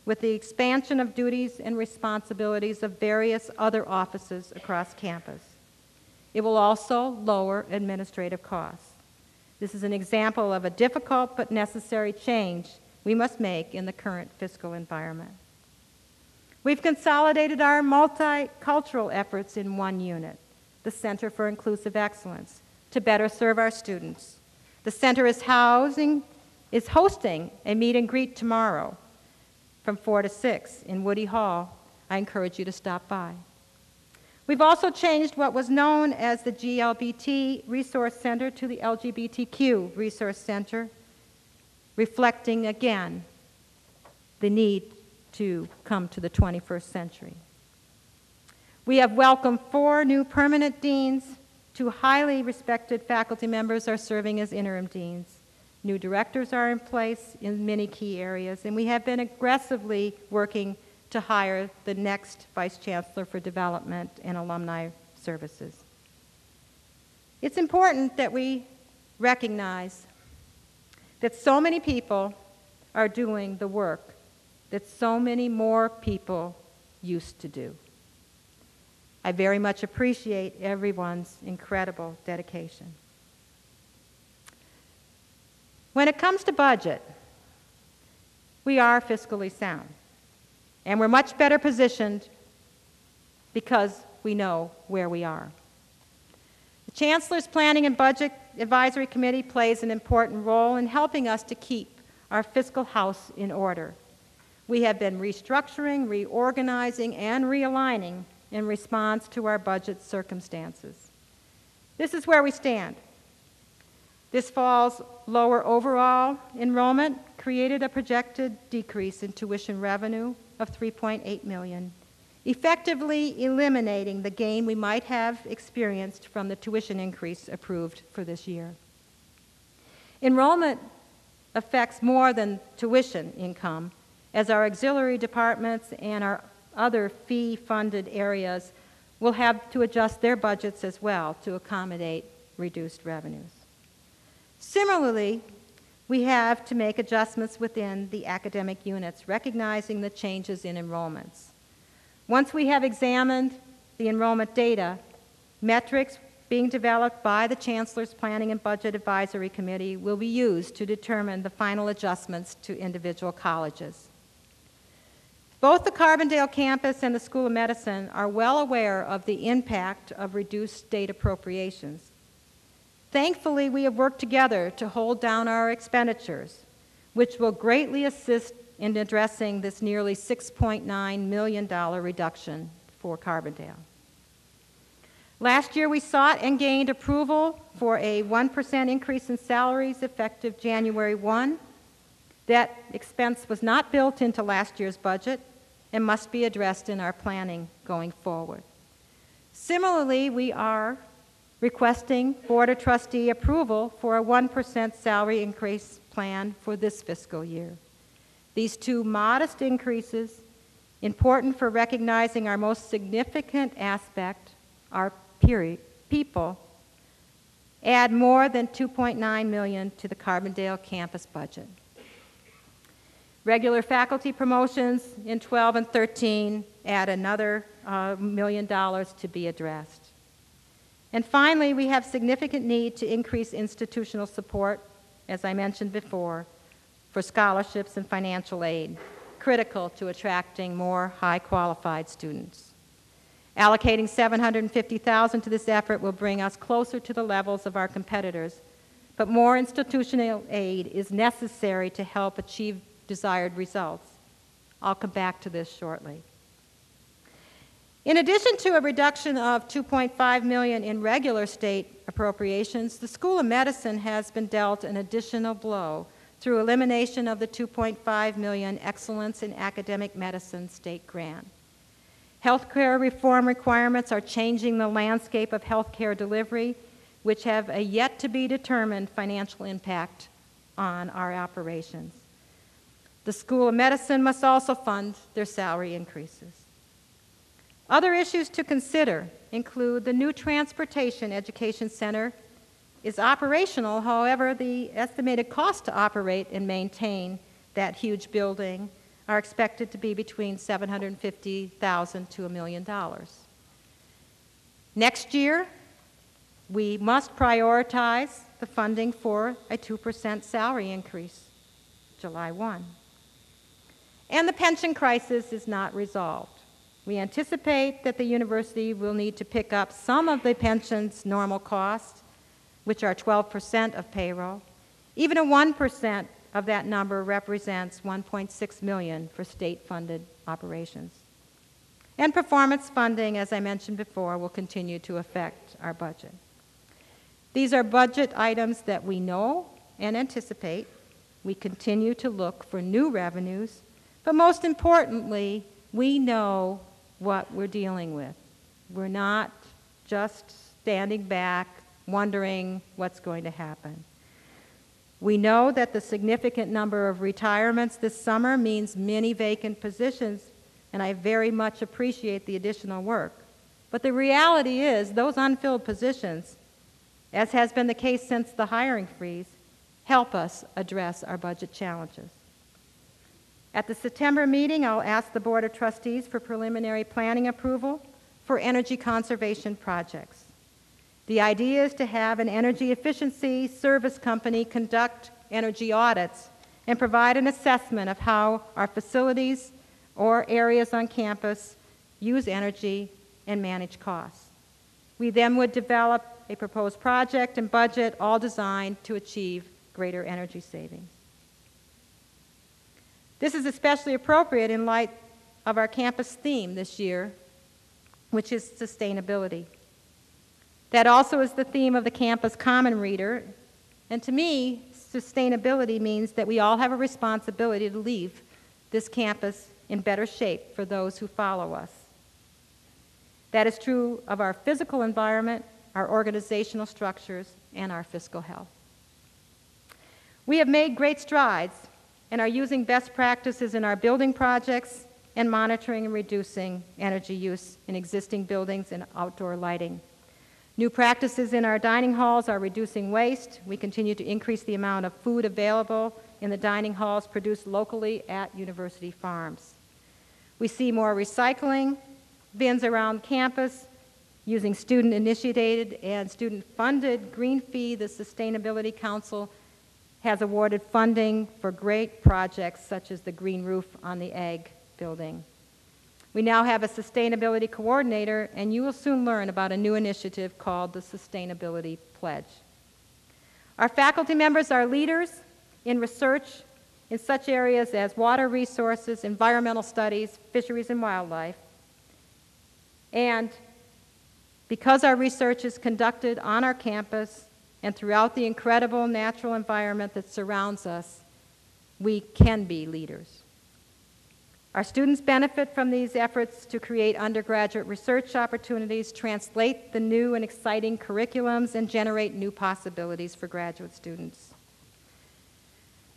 Speaker 1: with the expansion of duties and responsibilities of various other offices across campus. It will also lower administrative costs. This is an example of a difficult but necessary change we must make in the current fiscal environment. We've consolidated our multicultural efforts in one unit, the Center for Inclusive Excellence, to better serve our students. The center is hosting a meet and greet tomorrow from 4 to 6 in Woody Hall. I encourage you to stop by. We've also changed what was known as the GLBT Resource Center to the LGBTQ Resource Center, reflecting again the need to come to the 21st century. We have welcomed 4 new permanent deans. 2 highly respected faculty members are serving as interim deans. New directors are in place in many key areas, and we have been aggressively working to hire the next Vice Chancellor for Development and Alumni Services. It's important that we recognize that so many people are doing the work that so many more people used to do. I very much appreciate everyone's incredible dedication. When it comes to budget, we are fiscally sound. And we're much better positioned because we know where we are. The Chancellor's Planning and Budget Advisory Committee plays an important role in helping us to keep our fiscal house in order. We have been restructuring, reorganizing, and realigning in response to our budget circumstances. This is where we stand. This fall's lower overall enrollment created a projected decrease in tuition revenue of $3.8 million, effectively eliminating the gain we might have experienced from the tuition increase approved for this year. Enrollment affects more than tuition income, as our auxiliary departments and our other fee-funded areas will have to adjust their budgets as well to accommodate reduced revenues. Similarly, we have to make adjustments within the academic units, recognizing the changes in enrollments. Once we have examined the enrollment data, metrics being developed by the Chancellor's Planning and Budget Advisory Committee will be used to determine the final adjustments to individual colleges. Both the Carbondale campus and the School of Medicine are well aware of the impact of reduced state appropriations. Thankfully, we have worked together to hold down our expenditures, which will greatly assist in addressing this nearly $6.9 million reduction for Carbondale. Last year, we sought and gained approval for a 1% increase in salaries effective January 1. That expense was not built into last year's budget and must be addressed in our planning going forward. Similarly, we are requesting Board of Trustee approval for a 1% salary increase plan for this fiscal year. These two modest increases, important for recognizing our most significant aspect, our people, add more than $2.9 million to the Carbondale campus budget. Regular faculty promotions in 12 and 13 add another $1 million to be addressed. And finally, we have significant need to increase institutional support, as I mentioned before, for scholarships and financial aid, critical to attracting more high-qualified students. Allocating $750,000 to this effort will bring us closer to the levels of our competitors, but more institutional aid is necessary to help achieve desired results. I'll come back to this shortly. In addition to a reduction of $2.5 million in regular state appropriations, the School of Medicine has been dealt an additional blow through elimination of the $2.5 million Excellence in Academic Medicine state grant. Healthcare reform requirements are changing the landscape of healthcare delivery, which have a yet to be determined financial impact on our operations. The School of Medicine must also fund their salary increases. Other issues to consider include the new Transportation Education Center is operational. However, the estimated cost to operate and maintain that huge building are expected to be between $750,000 to $1 million. Next year, we must prioritize the funding for a 2% salary increase, July 1. And the pension crisis is not resolved. We anticipate that the university will need to pick up some of the pension's normal costs, which are 12% of payroll. Even a 1% of that number represents $1.6 million for state-funded operations. And performance funding, as I mentioned before, will continue to affect our budget. These are budget items that we know and anticipate. We continue to look for new revenues, but most importantly, we know what we're dealing with. We're not just standing back wondering what's going to happen. We know that the significant number of retirements this summer means many vacant positions, and I very much appreciate the additional work. But the reality is those unfilled positions, as has been the case since the hiring freeze, help us address our budget challenges. At the September meeting, I'll ask the Board of Trustees for preliminary planning approval for energy conservation projects. The idea is to have an energy efficiency service company conduct energy audits and provide an assessment of how our facilities or areas on campus use energy and manage costs. We then would develop a proposed project and budget, all designed to achieve greater energy savings. This is especially appropriate in light of our campus theme this year, which is sustainability. That also is the theme of the Campus Common Reader, and to me, sustainability means that we all have a responsibility to leave this campus in better shape for those who follow us. That is true of our physical environment, our organizational structures, and our fiscal health. We have made great strides and are using best practices in our building projects and monitoring and reducing energy use in existing buildings and outdoor lighting. New practices in our dining halls are reducing waste. We continue to increase the amount of food available in the dining halls produced locally at university farms. We see more recycling bins around campus, using student-initiated and student-funded Green Fee. The Sustainability Council has awarded funding for great projects such as the green roof on the Ag building. We now have a sustainability coordinator, and you will soon learn about a new initiative called the Sustainability Pledge. Our faculty members are leaders in research in such areas as water resources, environmental studies, fisheries and wildlife. And because our research is conducted on our campus and throughout the incredible natural environment that surrounds us, we can be leaders. Our students benefit from these efforts to create undergraduate research opportunities, translate the new and exciting curriculums, and generate new possibilities for graduate students.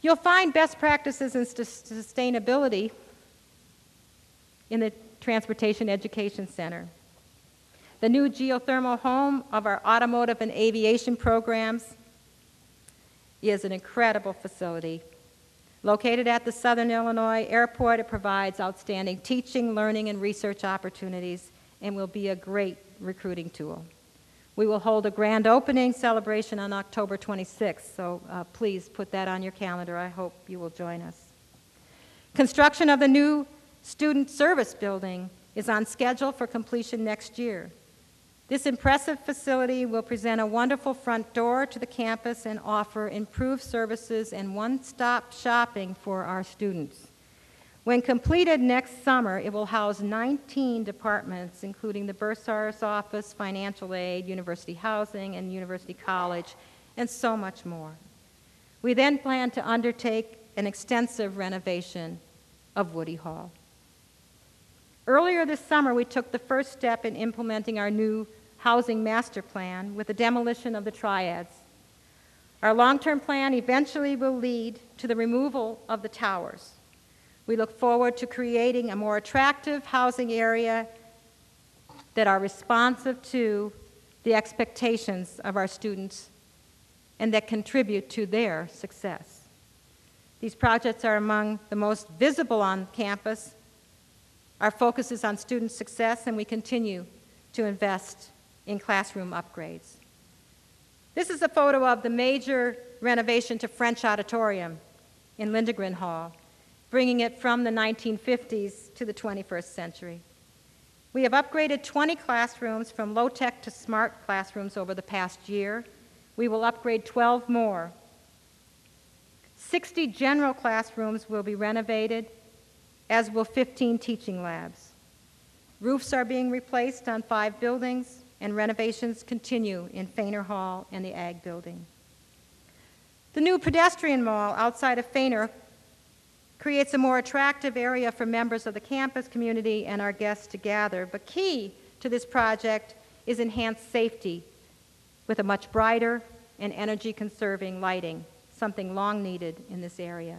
Speaker 1: You'll find best practices in sustainability in the Transportation Education Center. The new geothermal home of our automotive and aviation programs is an incredible facility. Located at the Southern Illinois Airport, it provides outstanding teaching, learning, and research opportunities and will be a great recruiting tool. We will hold a grand opening celebration on October 26th, so please put that on your calendar. I hope you will join us. Construction of the new Student Service Building is on schedule for completion next year. This impressive facility will present a wonderful front door to the campus and offer improved services and one-stop shopping for our students. When completed next summer, it will house 19 departments, including the Bursar's Office, Financial Aid, University Housing, and University College, and so much more. We then plan to undertake an extensive renovation of Woody Hall. Earlier this summer, we took the first step in implementing our new housing master plan with the demolition of the triads. Our long-term plan eventually will lead to the removal of the towers. We look forward to creating a more attractive housing area that are responsive to the expectations of our students and that contribute to their success. These projects are among the most visible on campus. Our focus is on student success, and we continue to invest in classroom upgrades. This is a photo of the major renovation to French Auditorium in Lindegren Hall, bringing it from the 1950s to the 21st century. We have upgraded 20 classrooms from low-tech to smart classrooms over the past year. We will upgrade 12 more. 60 general classrooms will be renovated, as will 15 teaching labs. Roofs are being replaced on 5 buildings, and renovations continue in Feiner Hall and the Ag building. The new pedestrian mall outside of Feiner creates a more attractive area for members of the campus community and our guests to gather, but key to this project is enhanced safety with a much brighter and energy-conserving lighting, something long needed in this area.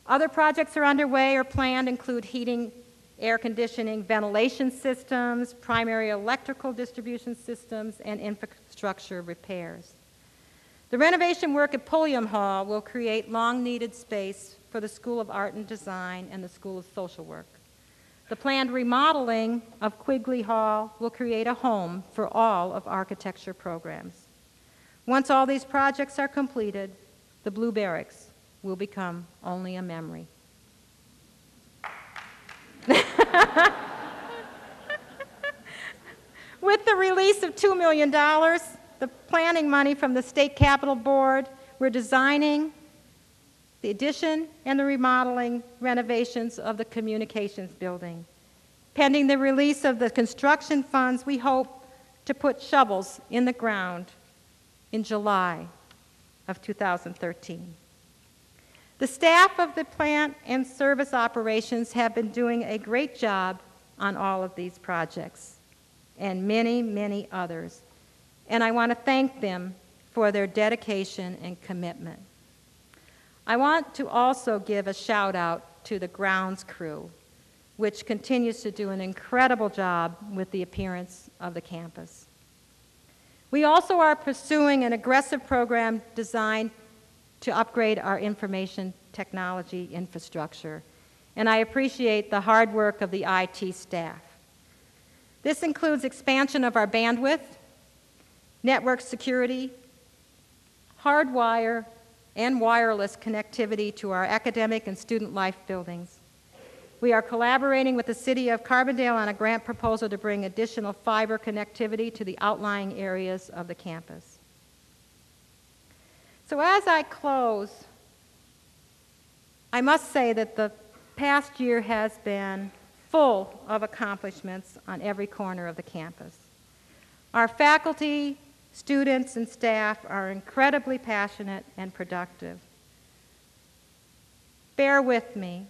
Speaker 1: Other projects are underway or planned include heating, air conditioning, ventilation systems, primary electrical distribution systems, and infrastructure repairs. The renovation work at Pulliam Hall will create long-needed space for the School of Art and Design and the School of Social Work. The planned remodeling of Quigley Hall will create a home for all of architecture programs. Once all these projects are completed, the Blue Barracks will become only a memory. With the release of $2 million, the planning money from the State Capitol Board, we're designing the addition and the remodeling renovations of the communications building. Pending the release of the construction funds, we hope to put shovels in the ground in July of 2013. The staff of the plant and service operations have been doing a great job on all of these projects and many, many others. And I want to thank them for their dedication and commitment. I want to also give a shout out to the grounds crew, which continues to do an incredible job with the appearance of the campus. We also are pursuing an aggressive program designed to upgrade our information technology infrastructure, and I appreciate the hard work of the IT staff. This includes expansion of our bandwidth, network security, hardwire and wireless connectivity to our academic and student life buildings. We are collaborating with the City of Carbondale on a grant proposal to bring additional fiber connectivity to the outlying areas of the campus. So as I close, I must say that the past year has been full of accomplishments on every corner of the campus. Our faculty, students, and staff are incredibly passionate and productive. Bear with me.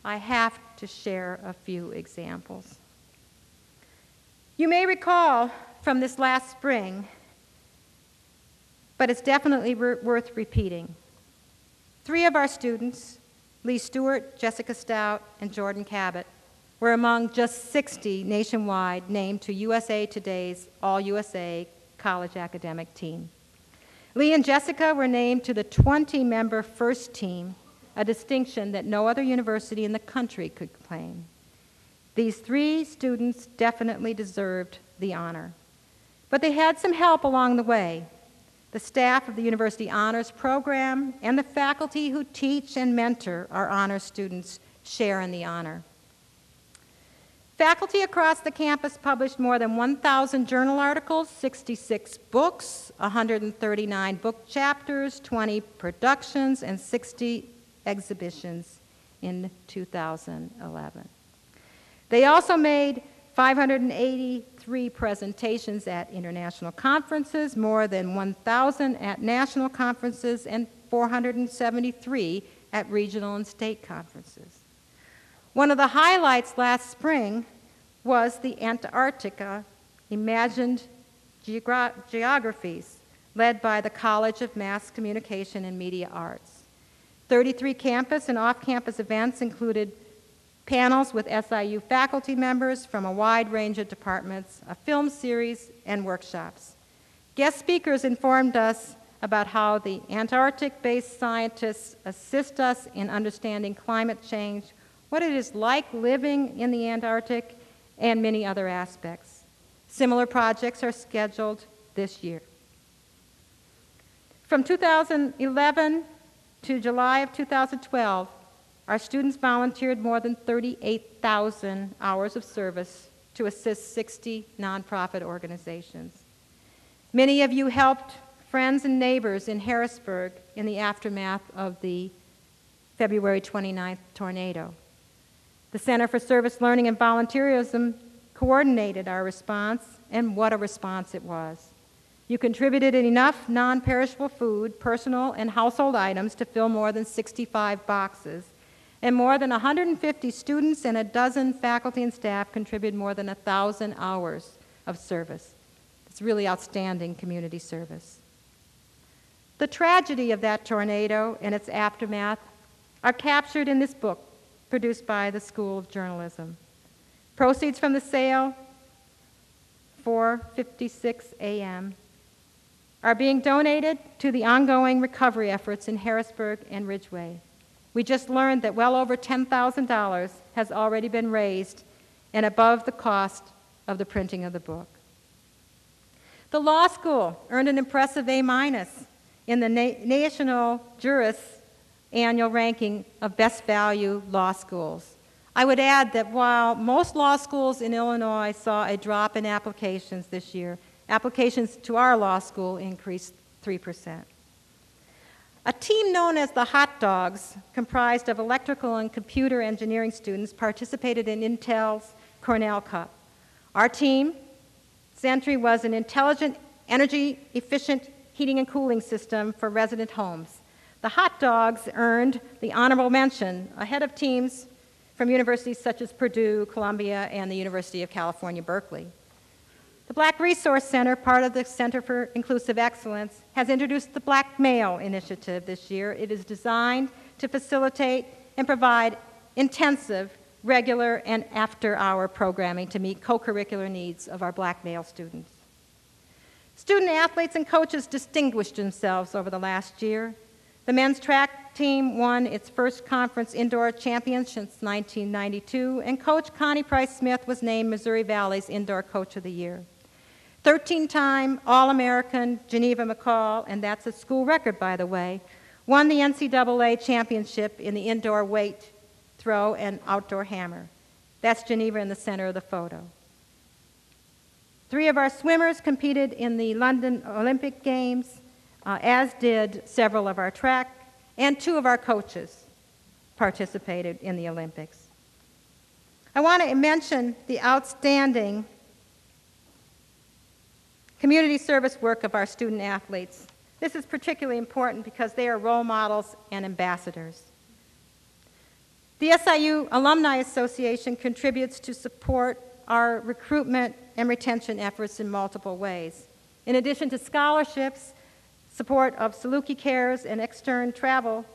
Speaker 1: I have to share a few examples. You may recall from this last spring, but it's definitely worth repeating. 3 of our students, Lee Stewart, Jessica Stout, and Jordan Cabot, were among just 60 nationwide named to USA Today's All-USA College Academic Team. Lee and Jessica were named to the 20-member first team, a distinction that no other university in the country could claim. These 3 students definitely deserved the honor. But they had some help along the way. The staff of the University Honors Program and the faculty who teach and mentor our honors students share in the honor. Faculty across the campus published more than 1,000 journal articles, 66 books, 139 book chapters, 20 productions, and 60 exhibitions in 2011. They also made 583 presentations at international conferences, more than 1,000 at national conferences, and 473 at regional and state conferences. One of the highlights last spring was the Antarctica Imagined Geographies, led by the College of Mass Communication and Media Arts. 33 campus and off-campus events included panels with SIU faculty members from a wide range of departments, a film series, and workshops. Guest speakers informed us about how the Antarctic-based scientists assist us in understanding climate change, what it is like living in the Antarctic, and many other aspects. Similar projects are scheduled this year. From 2011 to July of 2012, our students volunteered more than 38,000 hours of service to assist 60 nonprofit organizations. Many of you helped friends and neighbors in Harrisburg in the aftermath of the February 29th tornado. The Center for Service Learning and Volunteerism coordinated our response, and what a response it was. You contributed enough non-perishable food, personal and household items to fill more than 65 boxes, and more than 150 students and a dozen faculty and staff contributed more than 1,000 hours of service. It's really outstanding community service. The tragedy of that tornado and its aftermath are captured in this book produced by the School of Journalism. Proceeds from the sale, 4:56 a.m., are being donated to the ongoing recovery efforts in Harrisburg and Ridgeway. We just learned that well over $10,000 has already been raised and above the cost of the printing of the book. The law school earned an impressive A- in the National Juris annual ranking of best value law schools. I would add that while most law schools in Illinois saw a drop in applications this year, applications to our law school increased 3%. A team known as the Hot Dogs, comprised of electrical and computer engineering students, participated in Intel's Cornell Cup. Our team's entry was an intelligent, energy-efficient heating and cooling system for resident homes. The Hot Dogs earned the honorable mention ahead of teams from universities such as Purdue, Columbia, and the University of California, Berkeley. The Black Resource Center, part of the Center for Inclusive Excellence, has introduced the Black Male Initiative this year. It is designed to facilitate and provide intensive, regular, and after-hour programming to meet co-curricular needs of our Black male students. Student athletes and coaches distinguished themselves over the last year. The men's track team won its first conference indoor champion since 1992, and Coach Connie Price-Smith was named Missouri Valley's Indoor Coach of the Year. 13-time All-American Geneva McCall, and that's a school record, by the way, won the NCAA championship in the indoor weight throw and outdoor hammer. That's Geneva in the center of the photo. 3 of our swimmers competed in the London Olympic Games, as did several of our track, and 2 of our coaches participated in the Olympics. I want to mention the outstanding community service work of our student athletes. This is particularly important because they are role models and ambassadors. The SIU Alumni Association contributes to support our recruitment and retention efforts in multiple ways. In addition to scholarships, support of Saluki Cares, and extern travel,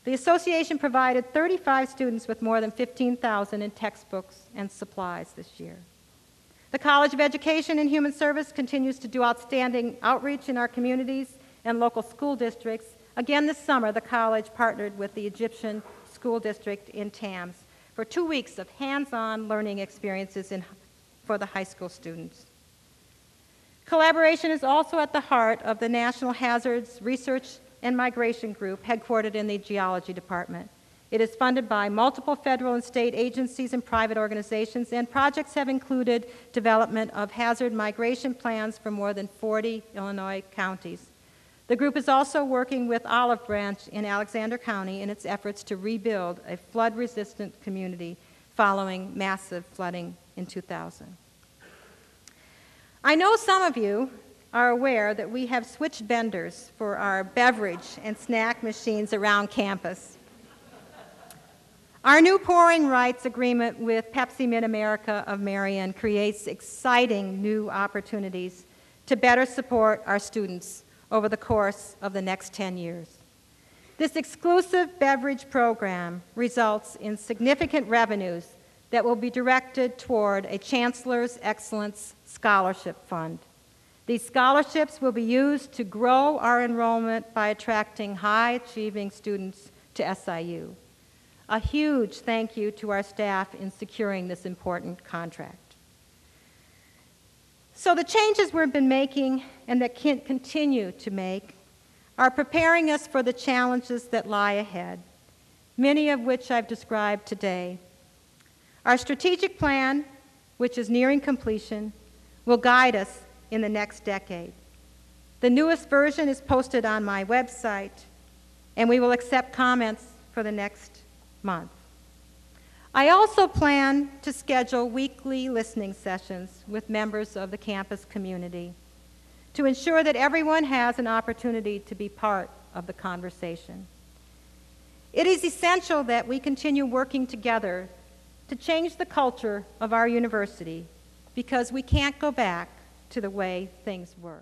Speaker 1: the association provided 35 students with more than $15,000 in textbooks and supplies this year. The College of Education and Human Service continues to do outstanding outreach in our communities and local school districts. Again this summer, the college partnered with the Egyptian School District in Tams for 2 weeks of hands-on learning experiences for the high school students. Collaboration is also at the heart of the National Hazards Research and Migration Group, headquartered in the Geology Department. It is funded by multiple federal and state agencies and private organizations, and projects have included development of hazard migration plans for more than 40 Illinois counties. The group is also working with Olive Branch in Alexander County in its efforts to rebuild a flood-resistant community following massive flooding in 2000. I know some of you are aware that we have switched vendors for our beverage and snack machines around campus. Our new pouring rights agreement with Pepsi Mid-America of Marion creates exciting new opportunities to better support our students over the course of the next 10 years. This exclusive beverage program results in significant revenues that will be directed toward a Chancellor's Excellence Scholarship Fund. These scholarships will be used to grow our enrollment by attracting high-achieving students to SIU. A huge thank you to our staff in securing this important contract. So the changes we've been making and that can continue to make are preparing us for the challenges that lie ahead, many of which I've described today. Our strategic plan, which is nearing completion, will guide us in the next decade. The newest version is posted on my website, and we will accept comments for the next month. I also plan to schedule weekly listening sessions with members of the campus community to ensure that everyone has an opportunity to be part of the conversation. It is essential that we continue working together to change the culture of our university, because we can't go back to the way things were.